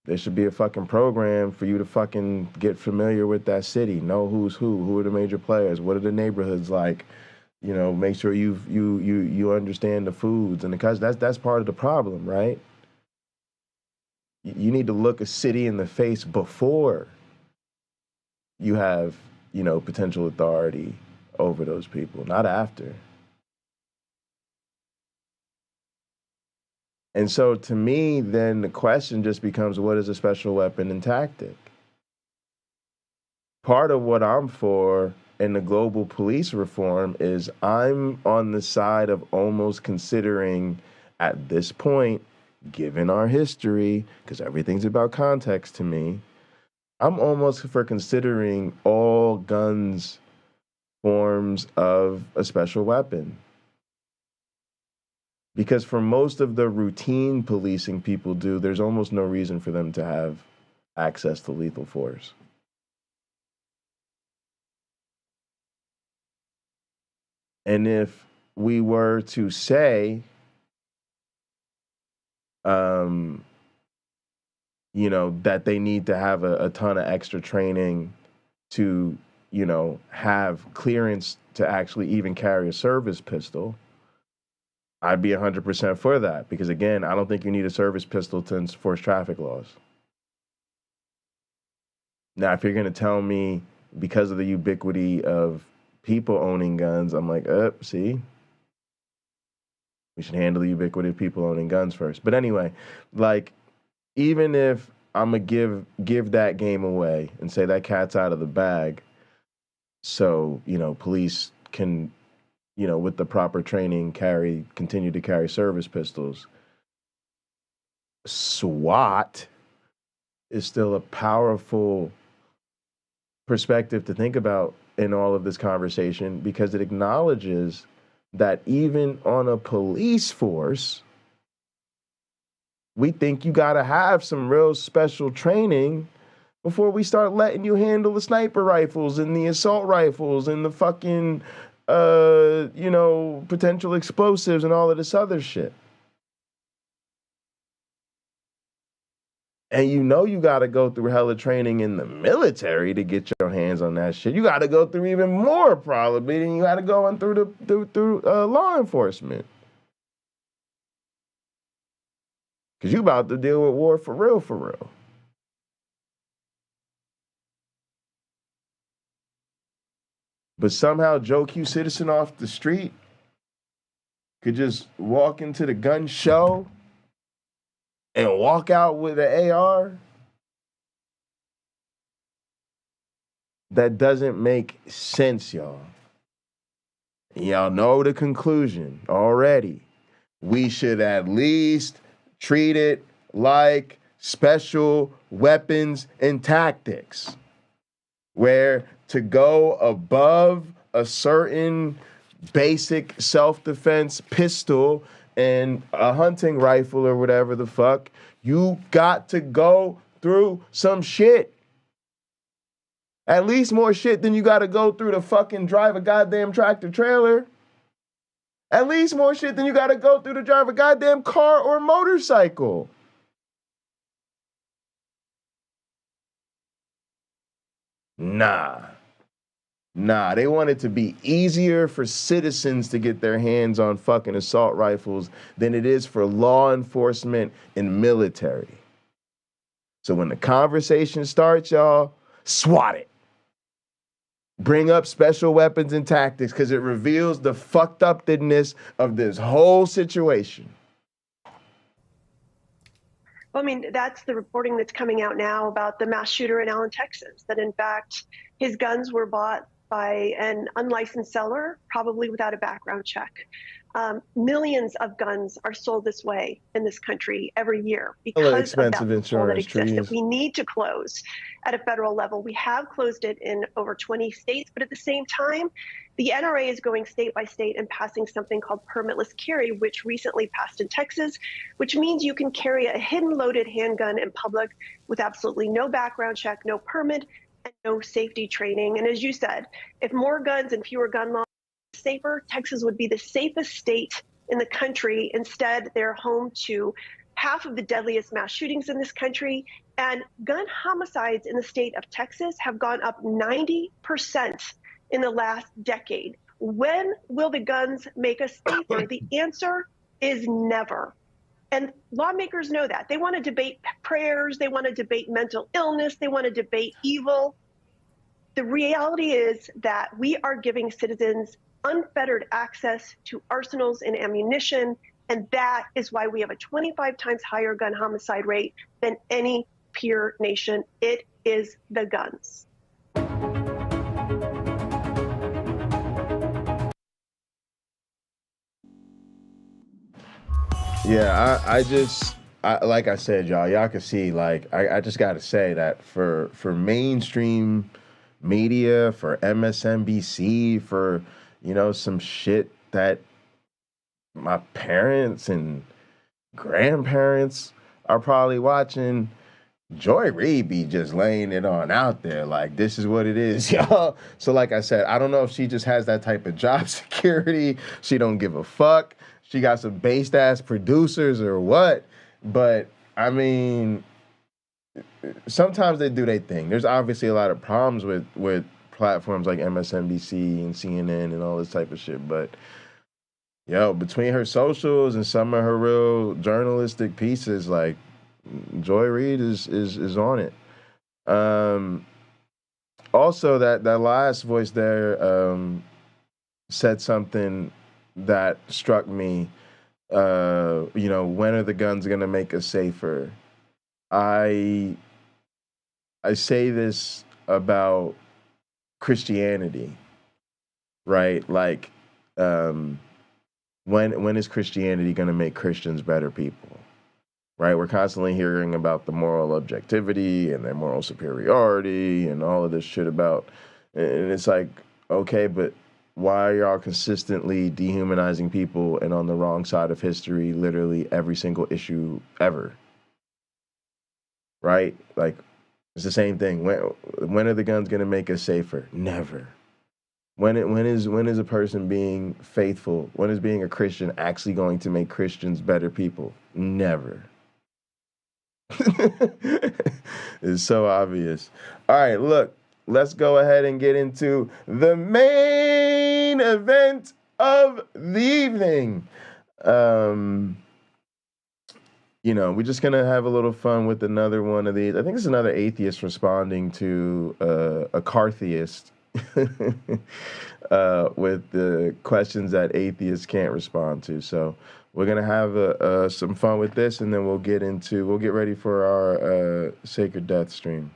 There should be a fucking program for you to fucking get familiar with that city, know who's who are the major players, what are the neighborhoods like, make sure you understand the foods and because that's part of the problem, right? You need to look a city in the face before you have, potential authority over those people, not after. And so to me, then the question just becomes, what is a special weapon and tactic? Part of what I'm for in the global police reform is I'm on the side of almost considering at this point, given our history, because everything's about context to me, I'm almost for considering all guns forms of a special weapon. Because for most of the routine policing people do, there's almost no reason for them to have access to lethal force. And if we were to say, that they need to have a ton of extra training to, have clearance to actually even carry a service pistol, I'd be 100% for that because, again, I don't think you need a service pistol to enforce traffic laws. Now, if you're going to tell me because of the ubiquity of people owning guns, I'm like, see? We should handle the ubiquity of people owning guns first. But anyway, even if I'm going to give that game away and say that cat's out of the bag so, police can with the proper training, continue to carry service pistols. SWAT is still a powerful perspective to think about in all of this conversation, because it acknowledges that even on a police force, we think you got to have some real special training before we start letting you handle the sniper rifles and the assault rifles and the fucking, potential explosives and all of this other shit. And you got to go through hella training in the military to get your hands on that shit. You got to go through even more probably than you got to go in through law enforcement. Because you about to deal with war for real, for real. But somehow Joe Q citizen off the street could just walk into the gun show and walk out with an AR? That doesn't make sense, y'all. Y'all know the conclusion already. We should at least treat it like special weapons and tactics, where to go above a certain basic self-defense pistol and a hunting rifle or whatever the fuck, you got to go through some shit. At least more shit than you got to go through to fucking drive a goddamn tractor trailer. At least more shit than you got to go through to drive a goddamn car or motorcycle. Nah, they want it to be easier for citizens to get their hands on fucking assault rifles than it is for law enforcement and military. So when the conversation starts, y'all, swat it. Bring up special weapons and tactics, because it reveals the fucked upness of this whole situation. Well, I mean, that's the reporting that's coming out now about the mass shooter in Allen, Texas, that in fact his guns were bought by an unlicensed seller, probably without a background check. Millions of guns are sold this way in this country every year because expensive of that insurance that exists trees. that we need to close at a federal level. We have closed it in over 20 states, but at the same time, the NRA is going state by state and passing something called permitless carry, which recently passed in Texas, which means you can carry a hidden loaded handgun in public with absolutely no background check, no permit, and no safety training. And as you said, if more guns and fewer gun laws were safer, Texas would be the safest state in the country. Instead, they're home to half of the deadliest mass shootings in this country. And gun homicides in the state of Texas have gone up 90% in the last decade. When will the guns make us safer? The answer is never. And lawmakers know that. They want to debate prayers. They want to debate mental illness. They want to debate evil. The reality is that we are giving citizens unfettered access to arsenals and ammunition. And that is why we have a 25 times higher gun homicide rate than any peer nation. It is the guns. Yeah, I like I said, y'all can see, like, I just got to say that for mainstream media, for MSNBC, for, some shit that my parents and grandparents are probably watching, Joy Reid be just laying it on out there like, this is what it is, y'all. So like I said, I don't know if she just has that type of job security. She don't give a fuck. She got some based ass producers or what. But I mean, sometimes they do their thing. There's obviously a lot of problems with platforms like MSNBC and CNN and all this type of shit. But between her socials and some of her real journalistic pieces, like, Joy Reid is on it. Also, that last voice there said something that struck me. When are the guns gonna make us safer? I say this about Christianity, right? Like, when is Christianity gonna make Christians better people? right? We're constantly hearing about the moral objectivity and their moral superiority and all of this shit about, and it's like, okay, but why are y'all consistently dehumanizing people and on the wrong side of history, literally every single issue ever? Right? Like, it's the same thing. When are the guns going to make us safer? Never. When is a person being faithful? When is being a Christian actually going to make Christians better people? Never. It's so obvious. All right, look, let's go ahead and get into the main event of the evening. We're just going to have a little fun with another one of these. I think it's another atheist responding to a cartheist with the questions that atheists can't respond to. So we're going to have some fun with this, and then we'll get ready for our Sacred Death stream.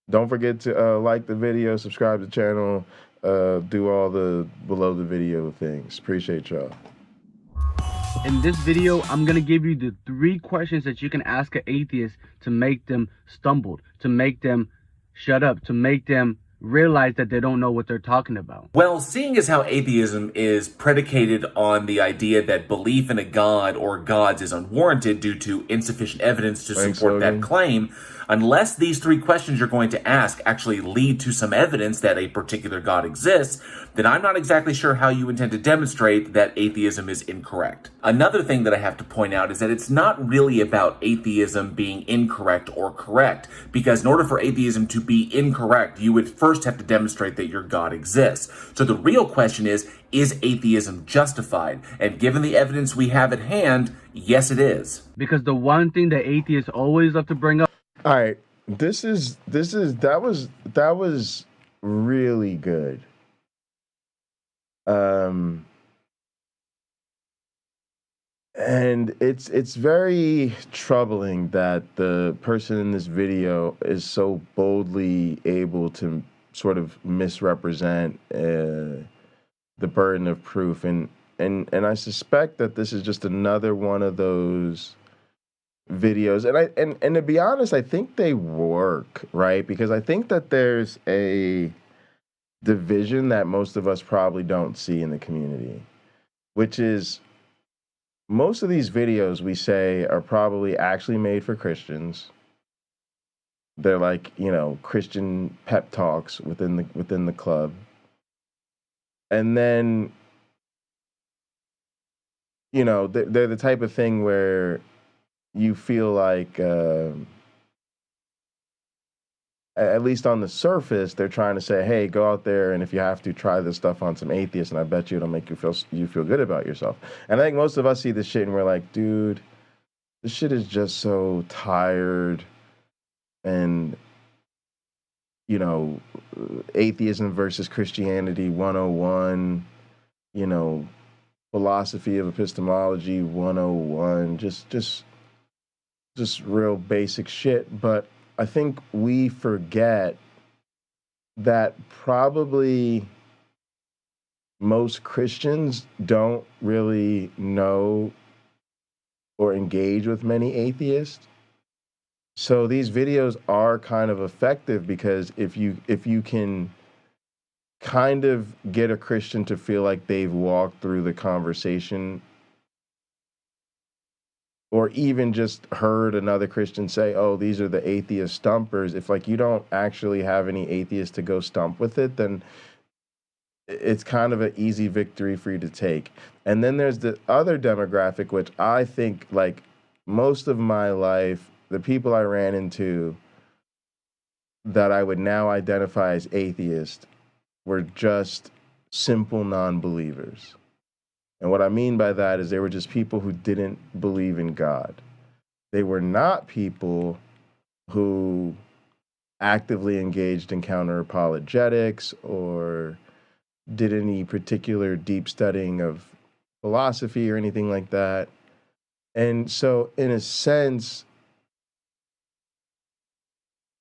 Don't forget to like the video, subscribe to the channel, do all the below the video things. Appreciate y'all. In this video, I'm going to give you the 3 questions that you can ask an atheist to make them stumble, to make them shut up, to make them realize that they don't know what they're talking about. Well, seeing as how atheism is predicated on the idea that belief in a god or gods is unwarranted due to insufficient evidence to support that claim, unless these 3 questions you're going to ask actually lead to some evidence that a particular god exists, then I'm not exactly sure how you intend to demonstrate that atheism is incorrect. Another thing that I have to point out is that it's not really about atheism being incorrect or correct, because in order for atheism to be incorrect, you would first have to demonstrate that your God exists. So the real question is atheism justified? And given the evidence we have at hand, yes, it is. Because the one thing that atheists always love to bring up. All right, that was really good. And it's very troubling that the person in this video is so boldly able to sort of misrepresent the burden of proof, and I suspect that this is just another one of those videos, and to be honest, I think they work, right? Because I think that there's a division that most of us probably don't see in the community, which is most of these videos we say are probably actually made for Christians. They're like, Christian pep talks within the club. And then, they're the type of thing where you feel like, at least on the surface, they're trying to say, hey, go out there, and if you have to, try this stuff on some atheists, and I bet you it'll make you feel good about yourself. And I think most of us see this shit, and we're like, dude, this shit is just so tired, and, atheism versus Christianity 101, philosophy of epistemology 101, just real basic shit. But I think we forget that probably most Christians don't really know or engage with many atheists. So these videos are kind of effective because if you can kind of get a Christian to feel like they've walked through the conversation, or even just heard another Christian say, oh, these are the atheist stumpers. If you don't actually have any atheists to go stump with it, then it's kind of an easy victory for you to take. And then there's the other demographic, which I think most of my life, the people I ran into that I would now identify as atheist were just simple non-believers. And what I mean by that is they were just people who didn't believe in God. They were not people who actively engaged in counter-apologetics or did any particular deep studying of philosophy or anything like that. And so, in a sense,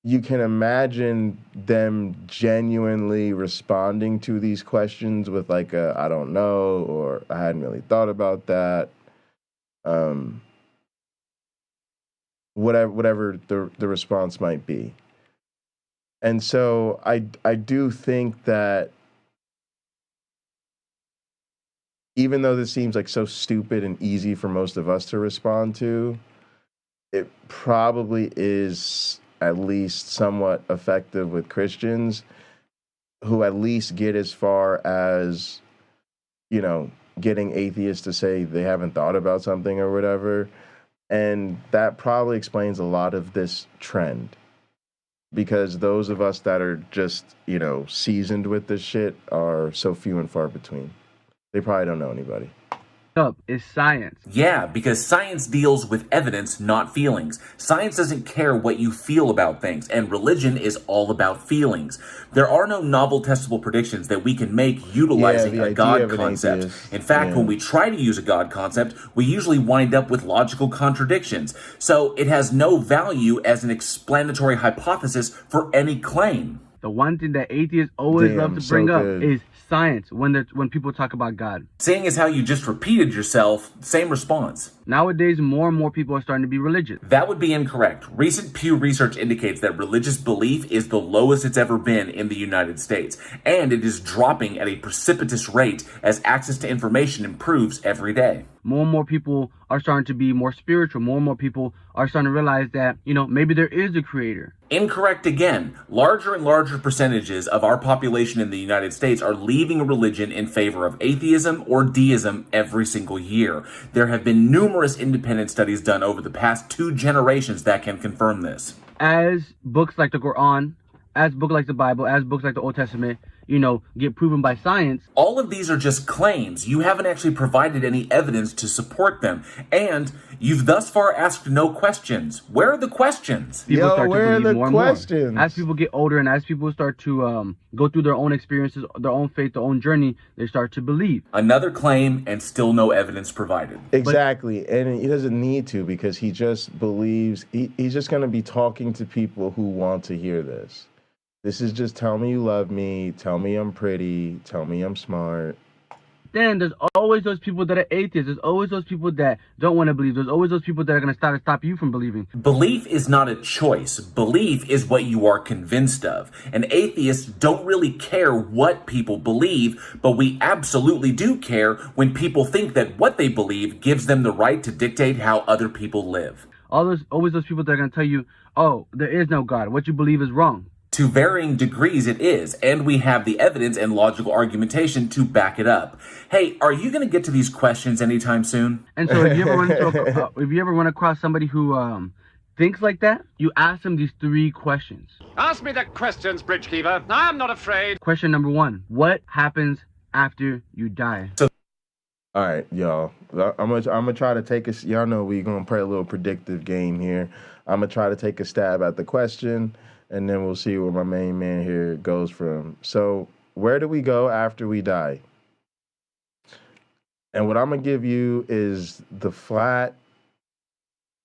you can imagine them genuinely responding to these questions with I don't know, or I hadn't really thought about that. whatever the response might be. And so I do think that even though this seems like so stupid and easy for most of us to respond to, it probably is at least somewhat effective with Christians who at least get as far as, you know, getting atheists to say they haven't thought about something or whatever. And that probably explains a lot of this trend. Because those of us that are just, you know, seasoned with this shit are so few and far between. They probably don't know anybody. Up is science. Yeah, because science deals with evidence, not feelings. Science doesn't care what you feel about things, and religion is all about feelings. There are no novel testable predictions that we can make utilizing a God concept. In fact, when we try to use a God concept, we usually wind up with logical contradictions. So it has no value as an explanatory hypothesis for any claim. The one thing that atheists always love to bring up is science when people talk about God. Seeing as how you just repeated yourself, same response. Nowadays, more and more people are starting to be religious. That would be incorrect. Recent Pew research indicates that religious belief is the lowest it's ever been in the United States, and it is dropping at a precipitous rate as access to information improves every day. More and more people are starting to be more spiritual. More and more people are starting to realize that, you know, maybe there is a creator. Incorrect again. Larger and larger percentages of our population in the United States are leaving religion in favor of atheism or deism every single year. There have been numerous independent studies done over the past 2 generations that can confirm this. As books like the Quran, as books like the Bible, as books like the Old Testament, you know, get proven by science. All of these are just claims. You haven't actually provided any evidence to support them. And you've thus far asked no questions. Where are the questions? People start to believe more and more. As people get older and as people start to go through their own experiences, their own faith, their own journey, they start to believe. Another claim and still no evidence provided. Exactly. And he doesn't need to because he just believes, he's just going to be talking to people who want to hear this. This is just tell me you love me, tell me I'm pretty, tell me I'm smart. Then there's always those people that are atheists. There's always those people that don't want to believe. There's always those people that are going to stop you from believing. Belief is not a choice. Belief is what you are convinced of. And atheists don't really care what people believe, but we absolutely do care when people think that what they believe gives them the right to dictate how other people live. Always those people that are going to tell you, oh, there is no God. What you believe is wrong. To varying degrees it is, and we have the evidence and logical argumentation to back it up. Hey, are you going to get to these questions anytime soon? And so if you ever run across somebody who thinks like that, you ask them these 3 questions. Ask me the questions, Bridgekeeper. I'm not afraid. Question number 1, what happens after you die? All right, y'all. I'm gonna try to take y'all know we're gonna play a little predictive game here. I'm gonna try to take a stab at the question, and then we'll see where my main man here goes from. So, where do we go after we die? And what I'm gonna give you is the flat,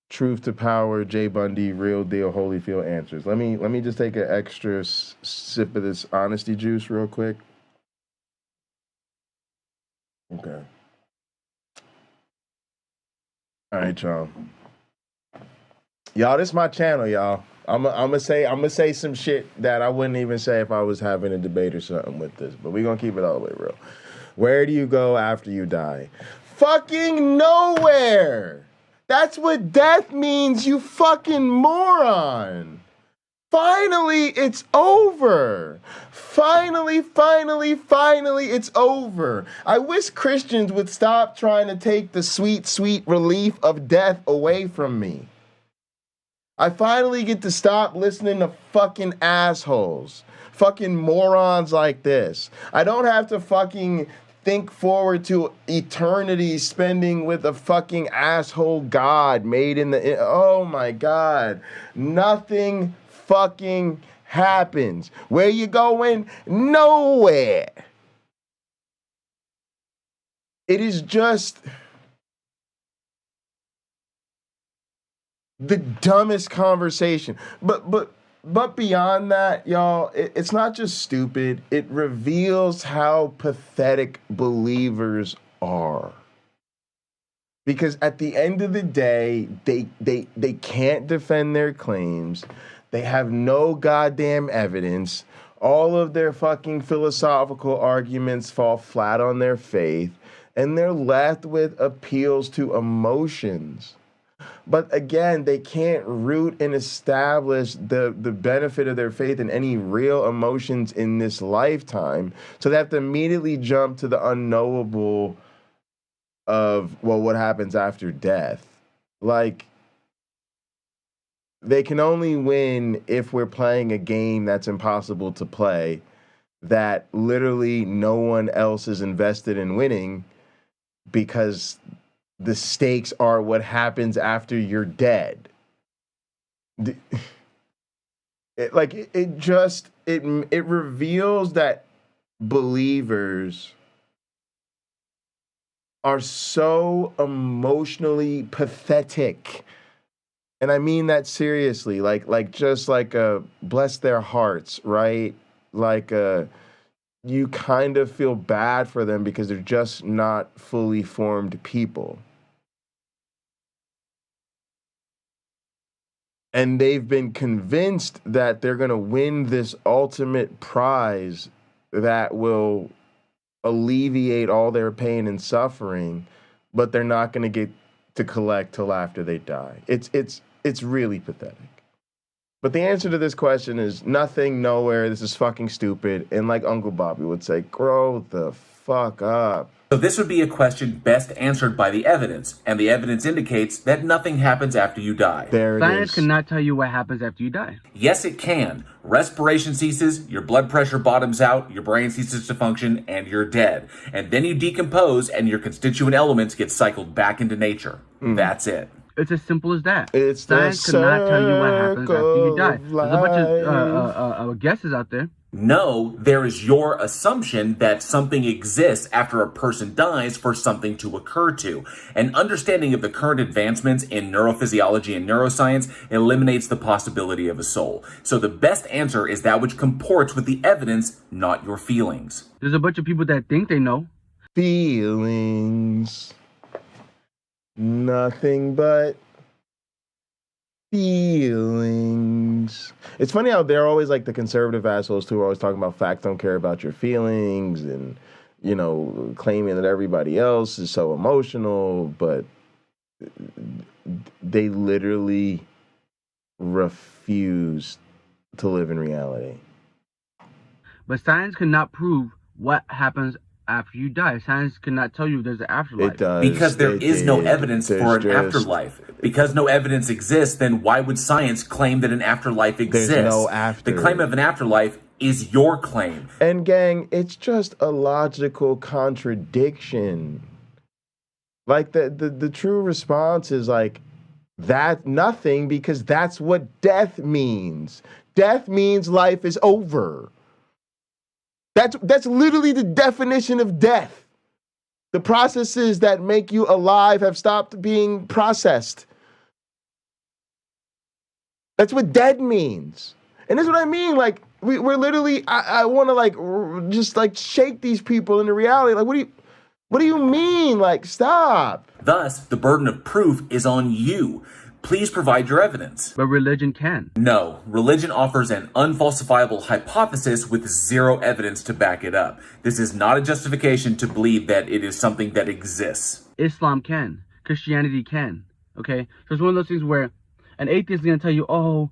truth to power, Jay Bundy, real deal, Holyfield answers. Let me just take an extra sip of this honesty juice real quick. Okay. All right, y'all. Y'all, this is my channel, y'all. I'm gonna say some shit that I wouldn't even say if I was having a debate or something with this, but we're gonna keep it all the way real. Where do you go after you die? Fucking nowhere. That's what death means, you fucking moron. Finally, it's over. Finally, it's over. I wish Christians would stop trying to take the sweet, sweet relief of death away from me. I finally get to stop listening to fucking assholes. Fucking morons like this. I don't have to fucking think forward to eternity spending with a fucking asshole God made in the... Oh my God. Nothing fucking happens. Where you going? Nowhere. It is just the dumbest conversation. But beyond that, y'all, it's not just stupid. It reveals how pathetic believers are. Because at the end of the day, they can't defend their claims. They have no goddamn evidence. All of their fucking philosophical arguments fall flat on their faith, and they're left with appeals to emotions. But again, they can't root and establish the benefit of their faith in any real emotions in this lifetime. So they have to immediately jump to the unknowable of, well, what happens after death. Like, they can only win if we're playing a game that's impossible to play, that literally no one else is invested in winning, because the stakes are what happens after you're dead. It reveals that believers are so emotionally pathetic. And I mean that seriously, bless their hearts, right? You kind of feel bad for them because they're just not fully formed people. And they've been convinced that they're going to win this ultimate prize that will alleviate all their pain and suffering, but they're not going to get to collect till after they die. It's really pathetic. But the answer to this question is nothing, nowhere. This is fucking stupid. And like Uncle Bobby would say, grow the fuck up. So this would be a question best answered by the evidence, and the evidence indicates that nothing happens after you die. Science cannot tell you what happens after you die. Yes, it can. Respiration ceases, your blood pressure bottoms out, your brain ceases to function, and you're dead. And then you decompose, and your constituent elements get cycled back into nature. That's it. It's as simple as that. It's Science cannot tell you what happens after you die. There's a bunch of guesses out there. No, there is your assumption that something exists after a person dies for something to occur to. An understanding of the current advancements in neurophysiology and neuroscience eliminates the possibility of a soul. So the best answer is that which comports with the evidence, not your feelings. There's a bunch of people that think they know. Feelings. Nothing but feelings. It's funny how they're always like the conservative assholes who are always talking about facts don't care about your feelings and, you know, claiming that everybody else is so emotional, but they literally refuse to live in reality. But science cannot prove what happens after you die. Science cannot tell you there's an afterlife. It does. Because there is no evidence for an afterlife. Because no evidence exists, then why would science claim that an afterlife exists? There's no after. The claim of an afterlife is your claim. And gang, it's just a logical contradiction. Like the true response is like, that nothing, because that's what death means. Death means life is over. That's literally the definition of death. The processes that make you alive have stopped being processed. That's what dead means. And that's what I mean. Like, we're literally, I want to like, just like shake these people into reality. Like, what do you mean? Like, stop. Thus, the burden of proof is on you. Please provide your evidence. But religion can. No, religion offers an unfalsifiable hypothesis with zero evidence to back it up. This is not a justification to believe that it is something that exists. Islam can. Christianity can. Okay? So it's one of those things where an atheist is going to tell you, oh,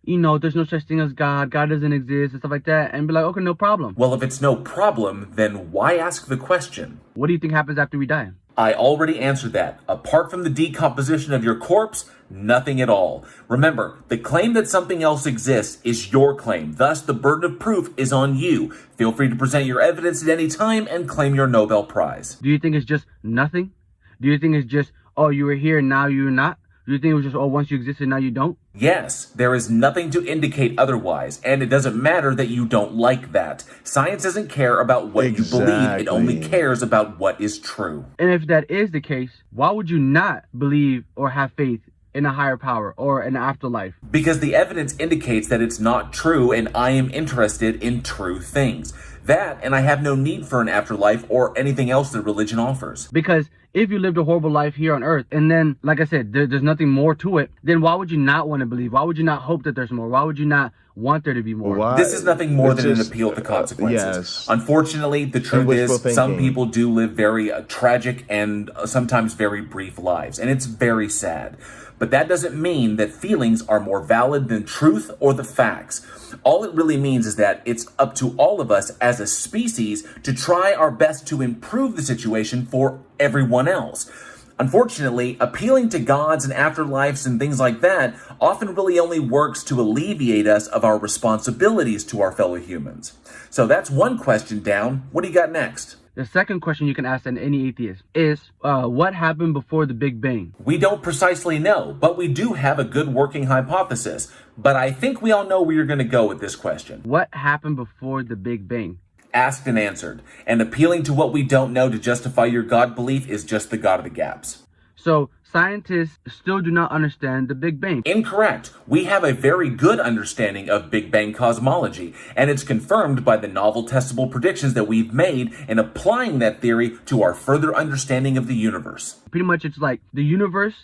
you know, there's no such thing as God. God doesn't exist and stuff like that. And be like, okay, no problem. Well, if it's no problem, then why ask the question? What do you think happens after we die? I already answered that. Apart from the decomposition of your corpse, nothing at all. Remember, the claim that something else exists is your claim. Thus, the burden of proof is on you. Feel free to present your evidence at any time and claim your Nobel Prize. Do you think it's just nothing? Do you think it's just, oh, you were here, now you're not? Do you think it was just, oh, once you existed, now you don't? Yes, there is nothing to indicate otherwise, and it doesn't matter that you don't like that. Science doesn't care about what you believe, it only cares about what is true. And if that is the case, why would you not believe or have faith in a higher power or an afterlife? Because the evidence indicates that it's not true, and I am interested in true things. That, and I have no need for an afterlife or anything else that religion offers. Because if you lived a horrible life here on earth, and then, like I said, there's nothing more to it, then why would you not want to believe? Why would you not hope that there's more? Why would you not want there to be more? Why? This is nothing more than an appeal to consequences. Yes. Unfortunately, the truth is some thinking. people do live very tragic and sometimes very brief lives, and it's very sad. But that doesn't mean that feelings are more valid than truth or the facts. All it really means is that it's up to all of us as a species to try our best to improve the situation for everyone else. Unfortunately, appealing to gods and afterlives and things like that often really only works to alleviate us of our responsibilities to our fellow humans. So that's one question down. What do you got next? The second question you can ask any atheist is, what happened before the Big Bang? We don't precisely know, but we do have a good working hypothesis. But I think we all know where you're going to go with this question. What happened before the Big Bang? Asked and answered. And appealing to what we don't know to justify your God belief is just the God of the gaps. So scientists still do not understand the Big Bang. Incorrect. We have a very good understanding of Big Bang cosmology, and it's confirmed by the novel testable predictions that we've made in applying that theory to our further understanding of the universe. Pretty much it's like the universe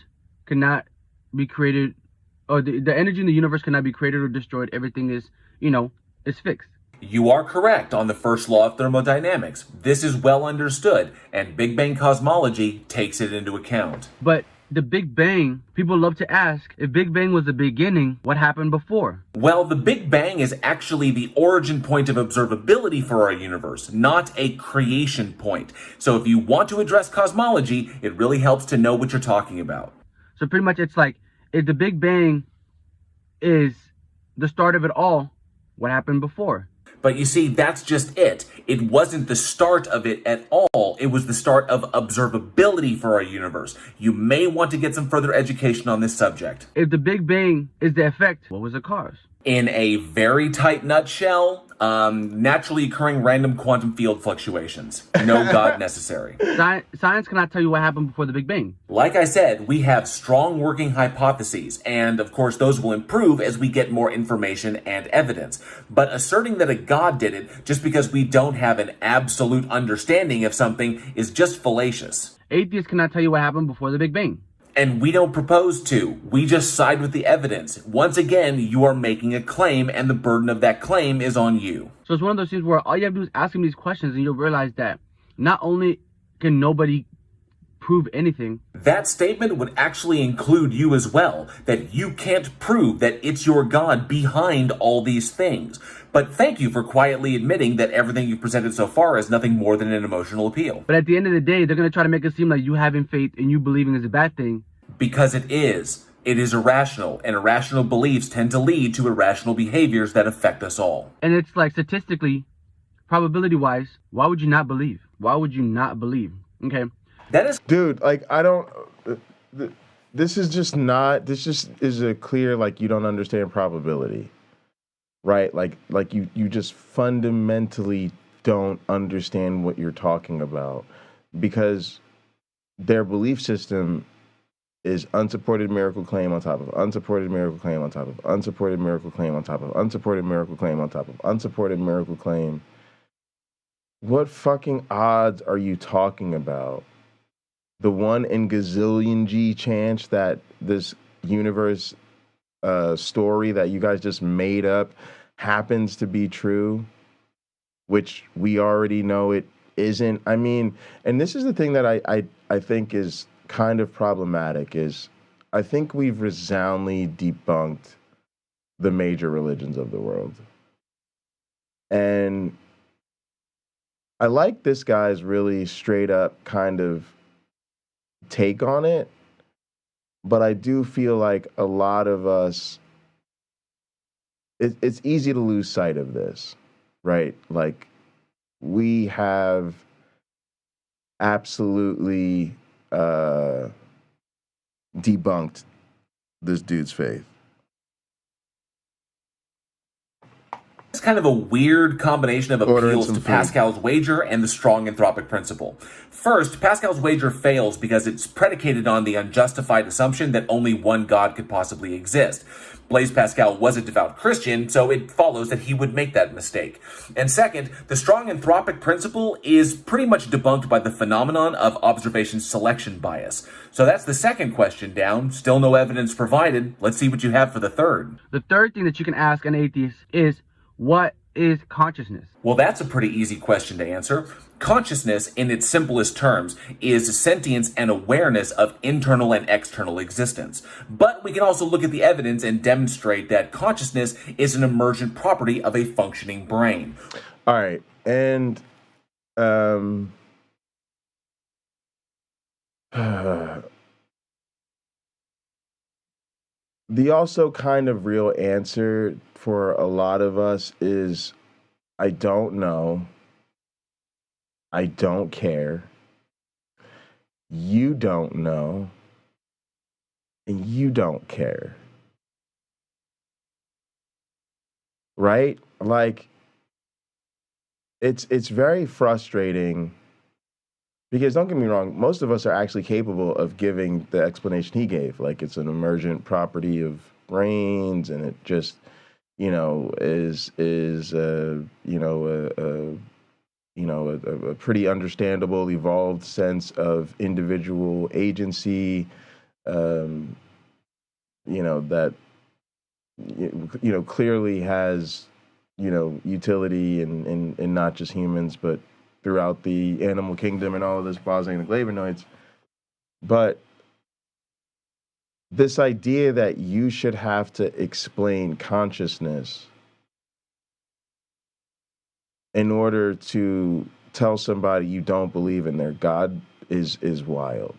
cannot be created, or the energy in the universe cannot be created or destroyed. Everything is, is fixed. You are correct on the first law of thermodynamics. This is well understood, and Big Bang cosmology takes it into account. But the Big Bang, people love to ask, if Big Bang was the beginning, what happened before? Well, the Big Bang is actually the origin point of observability for our universe, not a creation point. So if you want to address cosmology, it really helps to know what you're talking about. So pretty much it's like, if the Big Bang is the start of it all, what happened before? But you see, that's just it. It wasn't the start of it at all. It was the start of observability for our universe. You may want to get some further education on this subject. If the Big Bang is the effect, what was the cause? In a very tight nutshell, naturally occurring random quantum field fluctuations. No God necessary. Science cannot tell you what happened before the Big Bang. Like I said, we have strong working hypotheses, and of course those will improve as we get more information and evidence. But asserting that a God did it just because we don't have an absolute understanding of something is just fallacious. Atheists cannot tell you what happened before the Big Bang. And we don't propose to. We just side with the evidence. Once again, you are making a claim, and the burden of that claim is on you. So it's one of those things where all you have to do is ask him these questions, and you'll realize that not only can nobody prove anything. That statement would actually include you as well, that you can't prove that it's your God behind all these things. But thank you for quietly admitting that everything you've presented so far is nothing more than an emotional appeal. But at the end of the day, they're going to try to make it seem like you having faith and you believing is a bad thing. Because it is. It is irrational, and irrational beliefs tend to lead to irrational behaviors that affect us all. And it's like statistically, probability-wise, why would you not believe? Why would you not believe? Okay. That is... Dude, like, I don't... This is just not... This just is a clear, like, you don't understand probability. Right? Like you just fundamentally don't understand what you're talking about. Because their belief system is unsupported miracle claim on top of unsupported miracle claim on top of unsupported miracle claim on top of unsupported miracle claim on top of unsupported miracle claim. What fucking odds are you talking about? The 1 in gazillion G chance that this universe story that you guys just made up happens to be true, which we already know it isn't. I mean, and this is the thing that I think is kind of problematic, is I think we've resoundingly debunked the major religions of the world. And I like this guy's really straight up kind of take on it, but I do feel like a lot of us, it's easy to lose sight of this, right? Like, we have absolutely debunked this dude's faith. This kind of a weird combination of appeals to Pascal's wager and the strong anthropic principle. First, Pascal's wager fails because it's predicated on the unjustified assumption that only one God could possibly exist. Blaise Pascal was a devout Christian, so it follows that he would make that mistake. And second, the strong anthropic principle is pretty much debunked by the phenomenon of observation selection bias. So that's the second question down. Still no evidence provided. Let's see what you have for the third. The third thing that you can ask an atheist is, what is consciousness? Well, that's a pretty easy question to answer. Consciousness, in its simplest terms, is sentience and awareness of internal and external existence. But we can also look at the evidence and demonstrate that consciousness is an emergent property of a functioning brain. All right, and the also kind of real answer for a lot of us is, I don't know. I don't care. You don't know. And you don't care. Right? Like, it's very frustrating because, don't get me wrong, most of us are actually capable of giving the explanation he gave. Like, it's an emergent property of brains, and it just, is a pretty understandable, evolved sense of individual agency, that, clearly has, utility in not just humans, but throughout the animal kingdom and all of this bosing and flavonoids. But this idea that you should have to explain consciousness in order to tell somebody you don't believe in their God is wild.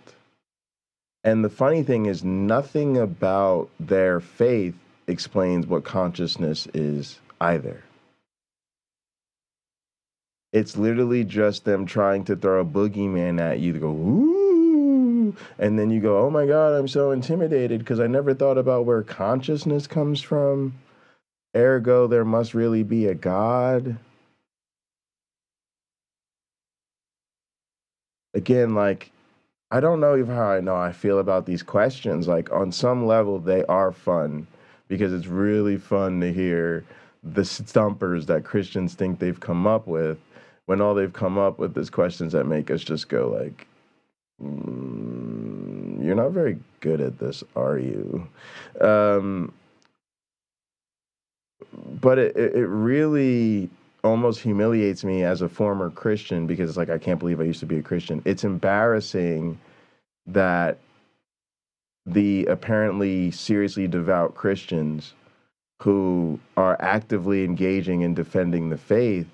And the funny thing is, nothing about their faith explains what consciousness is either. It's literally just them trying to throw a boogeyman at you to go, ooh, and then you go, oh my God, I'm so intimidated because I never thought about where consciousness comes from. Ergo, there must really be a God. Again, like, I don't know even how I feel about these questions. Like, on some level, they are fun because it's really fun to hear the stumpers that Christians think they've come up with, when all they've come up with is questions that make us just go like, you're not very good at this, are you? But it really almost humiliates me as a former Christian, because it's like, I can't believe I used to be a Christian. It's embarrassing that the apparently seriously devout Christians who are actively engaging in defending the faith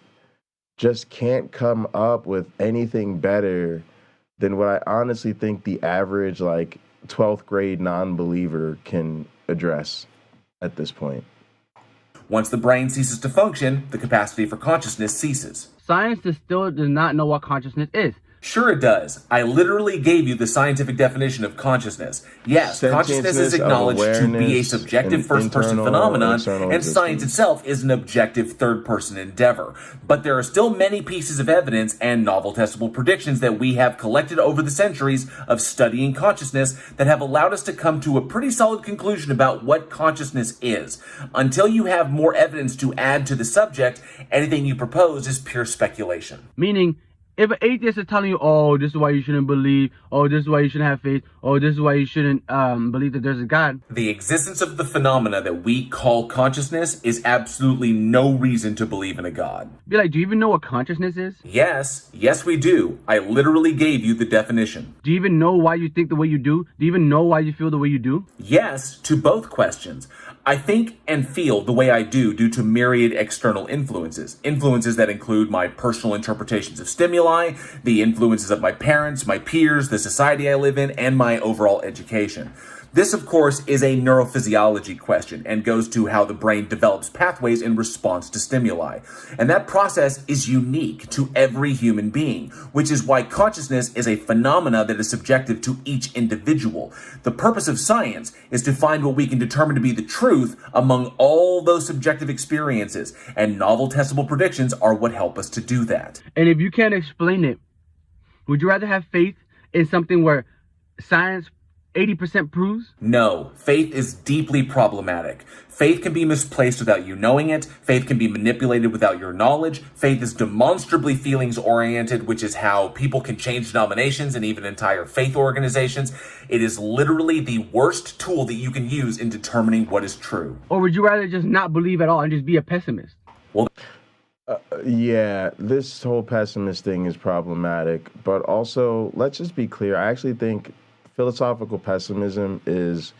just can't come up with anything better than what I honestly think the average, like, 12th grade non-believer can address at this point. Once the brain ceases to function, the capacity for consciousness ceases. Science still does not know what consciousness is. Sure it does. I literally gave you the scientific definition of consciousness. Yes, consciousness is acknowledged to be a subjective first-person phenomenon, and science itself is an objective third-person endeavor. But there are still many pieces of evidence and novel testable predictions that we have collected over the centuries of studying consciousness that have allowed us to come to a pretty solid conclusion about what consciousness is. Until you have more evidence to add to the subject, anything you propose is pure speculation. Meaning, if an atheist is telling you, oh, this is why you shouldn't believe, oh, this is why you shouldn't have faith, oh, this is why you shouldn't believe that there's a God. The existence of the phenomena that we call consciousness is absolutely no reason to believe in a God. Be like, do you even know what consciousness is? Yes, we do. I literally gave you the definition. Do you even know why you think the way you do? Do you even know why you feel the way you do? Yes, to both questions. I think and feel the way I do due to myriad external influences. Influences that include my personal interpretations of stimuli, the influences of my parents, my peers, the society I live in, and my overall education. This, of course, is a neurophysiology question and goes to how the brain develops pathways in response to stimuli. And that process is unique to every human being, which is why consciousness is a phenomena that is subjective to each individual. The purpose of science is to find what we can determine to be the truth among all those subjective experiences, and novel testable predictions are what help us to do that. And if you can't explain it, would you rather have faith in something where science 80% proves? No, faith is deeply problematic. Faith can be misplaced without you knowing it. Faith can be manipulated without your knowledge. Faith is demonstrably feelings-oriented, which is how people can change denominations and even entire faith organizations. It is literally the worst tool that you can use in determining what is true. Or would you rather just not believe at all and just be a pessimist? Well, yeah, this whole pessimist thing is problematic, but also, let's just be clear, I actually think philosophical pessimism is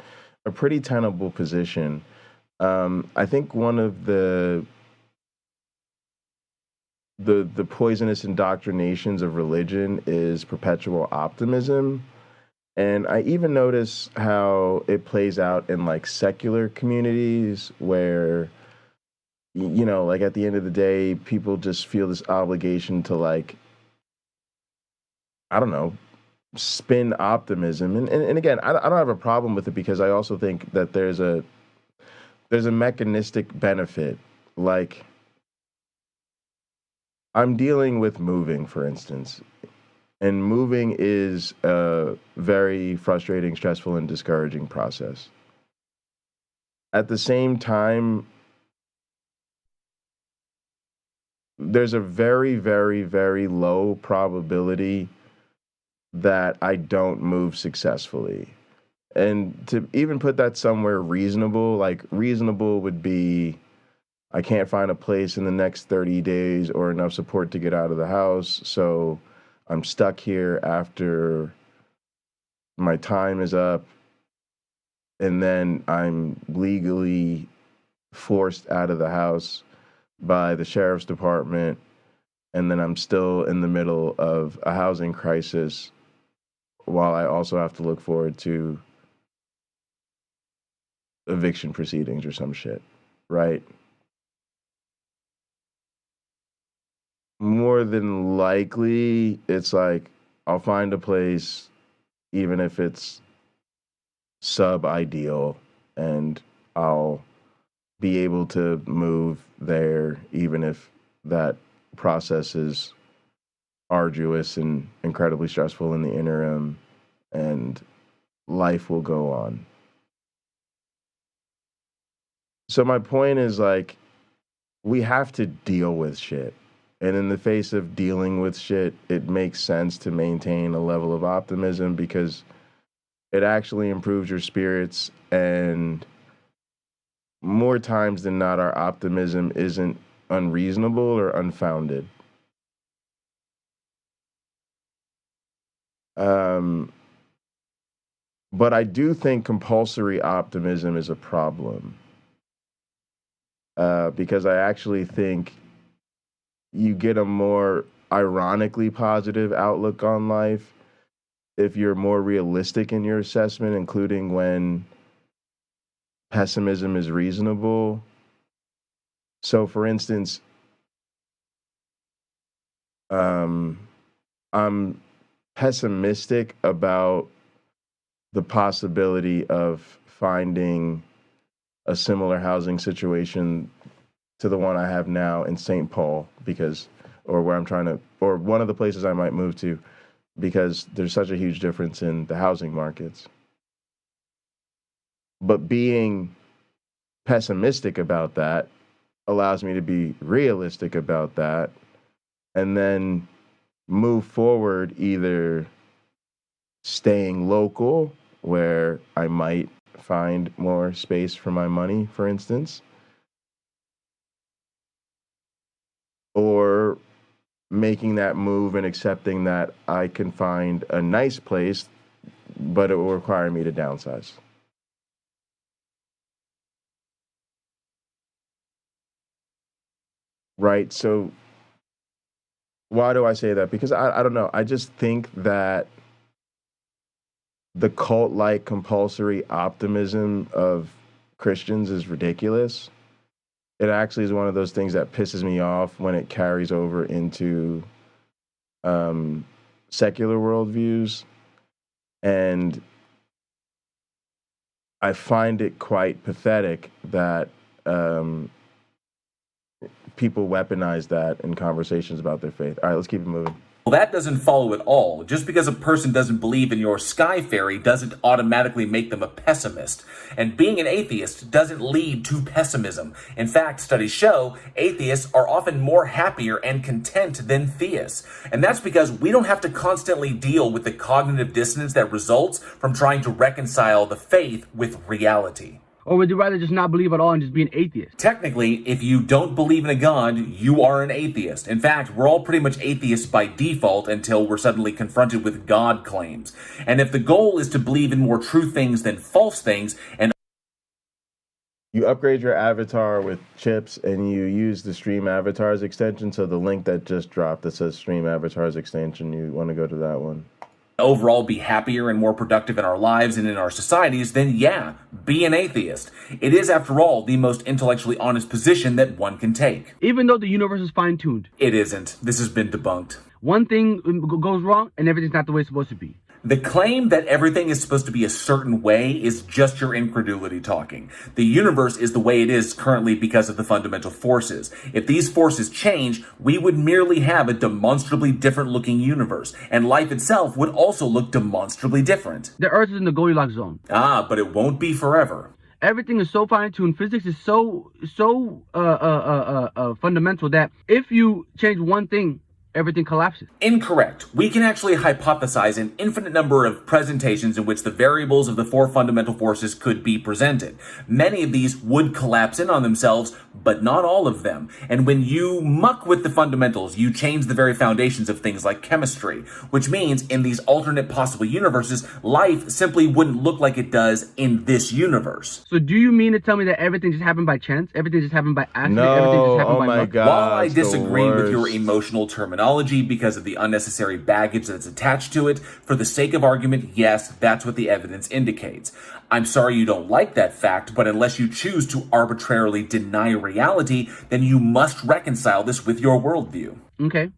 a pretty tenable position. I think one of the poisonous indoctrinations of religion is perpetual optimism. And I even notice how it plays out in like secular communities where, you know, like at the end of the day, people just feel this obligation to like, I don't know, spin optimism. And again, I don't have a problem with it because I also think that there's a mechanistic benefit. Like, I'm dealing with moving, for instance, and moving is a very frustrating, stressful, and discouraging process. At the same time, there's a very, very, very low probability that I don't move successfully. And to even put that somewhere reasonable, like reasonable would be, I can't find a place in the next 30 days or enough support to get out of the house, so I'm stuck here after my time is up, and then I'm legally forced out of the house by the sheriff's department, and then I'm still in the middle of a housing crisis while I also have to look forward to eviction proceedings or some shit, right? More than likely, it's like I'll find a place, even if it's sub-ideal, and I'll be able to move there, even if that process is arduous and incredibly stressful in the interim, and life will go on. So my point is, like, we have to deal with shit. And in the face of dealing with shit, it makes sense to maintain a level of optimism because it actually improves your spirits, and more times than not, our optimism isn't unreasonable or unfounded. But I do think compulsory optimism is a problem. Because I actually think you get a more ironically positive outlook on life if you're more realistic in your assessment, including when pessimism is reasonable. So, for instance, I'm pessimistic about the possibility of finding a similar housing situation to the one I have now in St. Paul, because, or where I'm trying to, or one of the places I might move to, because there's such a huge difference in the housing markets. But being pessimistic about that allows me to be realistic about that and then move forward, either staying local where I might find more space for my money, for instance, or making that move and accepting that I can find a nice place, but it will require me to downsize. Right? So why do I say that? Because I don't know. I just think that the cult-like compulsory optimism of Christians is ridiculous. It actually is one of those things that pisses me off when it carries over into secular worldviews. And I find it quite pathetic that people weaponize that in conversations about their faith. All right, let's keep it moving. Well, that doesn't follow at all. Just because a person doesn't believe in your sky fairy doesn't automatically make them a pessimist. And being an atheist doesn't lead to pessimism. In fact, studies show atheists are often more happier and content than theists. And that's because we don't have to constantly deal with the cognitive dissonance that results from trying to reconcile the faith with reality. Or would you rather just not believe at all and just be an atheist? Technically, if you don't believe in a god, you are an atheist. In fact, we're all pretty much atheists by default until we're suddenly confronted with God claims. And if the goal is to believe in more true things than false things, and you upgrade your avatar with chips and you use the Stream Avatars extension, so the link that just dropped that says Stream Avatars extension, you want to go to that one. Overall be happier and more productive in our lives and in our societies, then yeah, be an atheist. It is, after all, the most intellectually honest position that one can take. Even though the universe is fine-tuned. It isn't. This has been debunked. One thing goes wrong and everything's not the way it's supposed to be. The claim that everything is supposed to be a certain way is just your incredulity talking. The universe is the way it is currently because of the fundamental forces. If these forces change, we would merely have a demonstrably different looking universe, and life itself would also look demonstrably different. The Earth is in the Goldilocks zone. Ah, but it won't be forever. Everything is so fine-tuned. Physics is so fundamental that if you change one thing, everything collapses. Incorrect. We can actually hypothesize an infinite number of presentations in which the variables of the four fundamental forces could be presented. Many of these would collapse in on themselves, but not all of them. And when you muck with the fundamentals, you change the very foundations of things like chemistry, which means in these alternate possible universes, life simply wouldn't look like it does in this universe. So do you mean to tell me that everything just happened by chance? Everything just happened by accident? No, everything just happened oh by my luck? God. While I disagree with your emotional terminology because of the unnecessary baggage that's attached to it, for the sake of argument, yes, that's what the evidence indicates. I'm sorry you don't like that fact, but unless you choose to arbitrarily deny reality, then you must reconcile this with your worldview. Okay.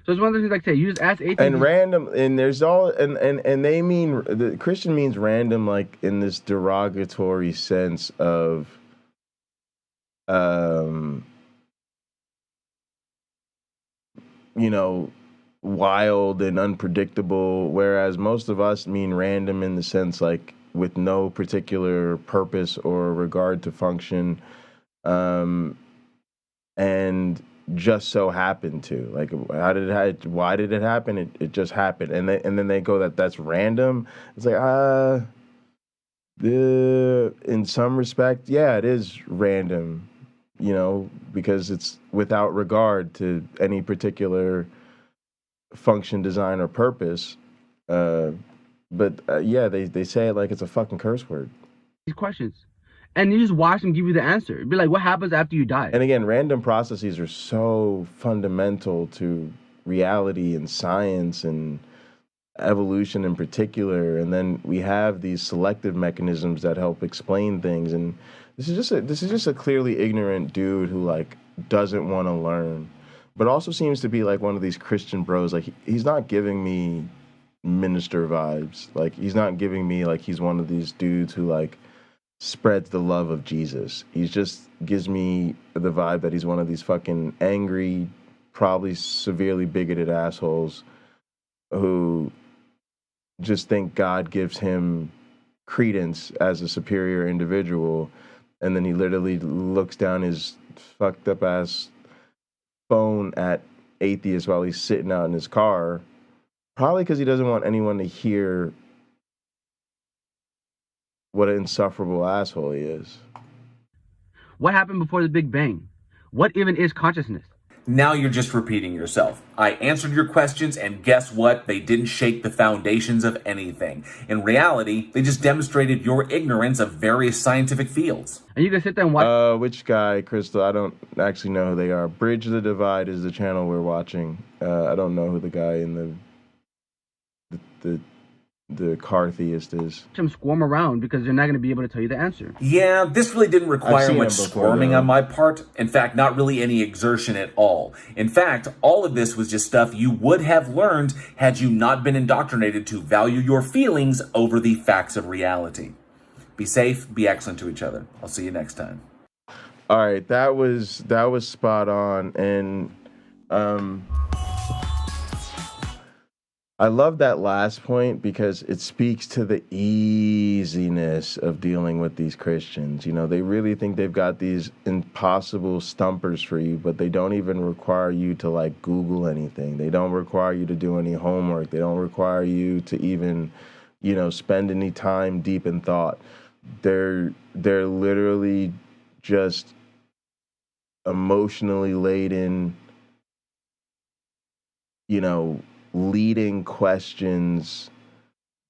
So it's one of the things like I say, you just ask atheists. And random, and there's all, and they mean, the Christian means random, like in this derogatory sense of, you know, wild and unpredictable, whereas most of us mean random in the sense like with no particular purpose or regard to function, and just so happened to. Like, why did it happen? It just happened, and then they go that's random. It's like in some respect, yeah, it is random. You know, because it's without regard to any particular function, design, or purpose. But yeah, they say it like it's a fucking curse word. These questions. And you just watch them give you the answer. It'd be like, what happens after you die? And again, random processes are so fundamental to reality and science and evolution in particular. And then we have these selective mechanisms that help explain things. And this is just a clearly ignorant dude who like doesn't want to learn, but also seems to be like one of these Christian bros. Like he's not giving me minister vibes. Like he's not giving me like he's one of these dudes who like spreads the love of Jesus. He just gives me the vibe that he's one of these fucking angry, probably severely bigoted assholes who just think God gives him credence as a superior individual. And then he literally looks down his fucked up ass phone at atheists while he's sitting out in his car, probably because he doesn't want anyone to hear what an insufferable asshole he is. What happened before the Big Bang? What even is consciousness? Now you're just repeating yourself. I answered your questions, and guess what? They didn't shake the foundations of anything. In reality, they just demonstrated your ignorance of various scientific fields. And you can sit there and watch. Which guy, Crystal? I don't actually know who they are. Bridge the Divide is the channel we're watching. I don't know who the guy in the the car theist is. Them squirm around because they're not going to be able to tell you the answer. Yeah, this really didn't require much squirming on my part. In fact, not really any exertion at all. In fact, all of this was just stuff you would have learned had you not been indoctrinated to value your feelings over the facts of reality. Be safe, be excellent to each other. I'll see you next time. All right, that was spot on, and I love that last point because it speaks to the easiness of dealing with these Christians. You know, they really think they've got these impossible stumpers for you, but they don't even require you to like Google anything. They don't require you to do any homework. They don't require you to even, you know, spend any time deep in thought. They're literally just emotionally laden, you know, leading questions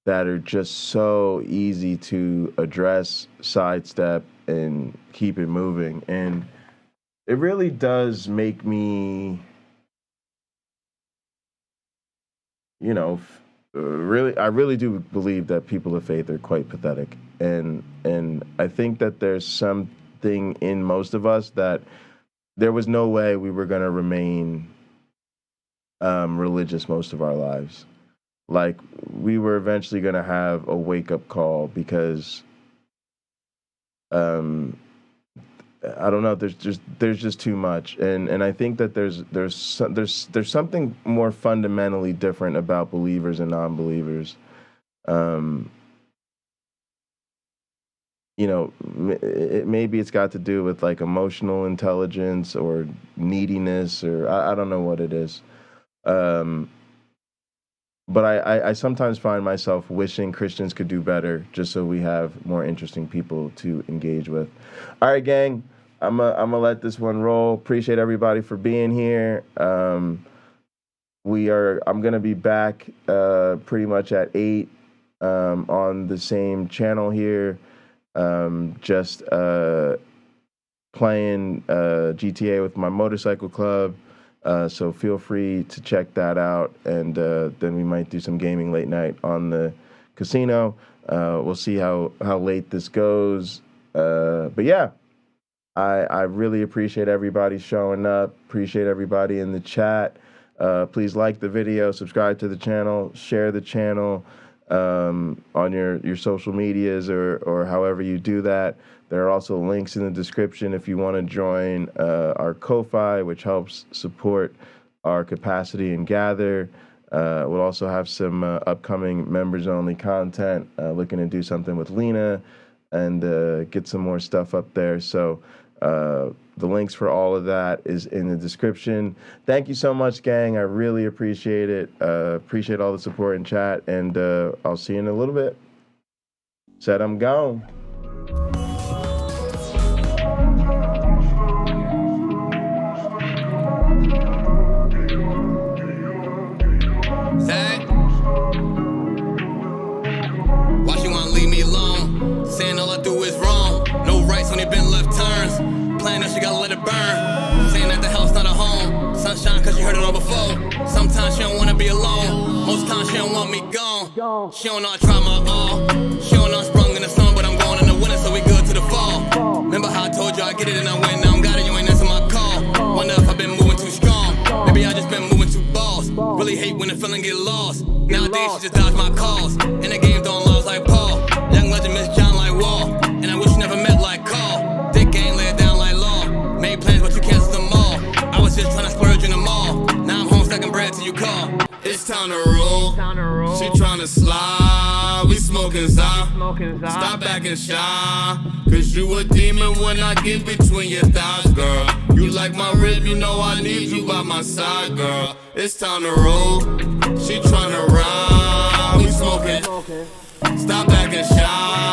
that are just so easy to address, sidestep, and keep it moving. And it really does make me, you know, I really do believe that people of faith are quite pathetic. And I think that there's something in most of us that there was no way we were going to remain religious most of our lives. Like, we were eventually going to have a wake-up call because I don't know, there's just too much, and I think that there's something more fundamentally different about believers and non-believers. You know, maybe it's got to do with like emotional intelligence or neediness, or I don't know what it is. But I sometimes find myself wishing Christians could do better just so we have more interesting people to engage with. All right, gang, I'm gonna let this one roll. Appreciate everybody for being here. I'm gonna be back pretty much at 8 on the same channel here. Just playing GTA with my motorcycle club. So feel free to check that out, and then we might do some gaming late night on the casino. We'll see how late this goes. But yeah, I really appreciate everybody showing up. Appreciate everybody in the chat. Please like the video, subscribe to the channel, share the channel on your social medias or however you do that. There are also links in the description if you want to join our Ko-Fi, which helps support our capacity and gather. We'll also have some upcoming members-only content, looking to do something with Lena and get some more stuff up there. So the links for all of that is in the description. Thank you so much, gang. I really appreciate it. Appreciate all the support in chat, and I'll see you in a little bit. Said I'm gone. Why she wanna leave me alone? Saying all I do is wrong. No rights when they been left turns. Playing that she gotta let it burn. Saying that the hell's not a home. Sunshine cause she heard it all before. Sometimes she don't wanna be alone. Most times she don't want me gone. She don't know I try my all. She don't know I sprung in the sun, but I'm going in the winter, so we good to the fall. Remember how I told you I get it and I win. Now I'm got it, you ain't answer my call. Wonder if I've been moving too strong. Maybe I just been moving too boss. Really hate when the feeling get lost. Nowadays she just dodge my calls. In the game throwing laws like Paul. Young legend Miss John like Wall. And I wish you never met like Call. Dick game lay it down like law. Made plans but you canceled them all. I was just trying to splurge in the mall. Now I'm home stacking bread till you call. It's time to roll. She trying to slide. We smoking Zah. Stop acting shy. Cause you a demon when I get between your thighs, girl. You like my rib, you know I need you by my side, girl. It's time to roll. She trying to ride. We smoking. Stop acting shy.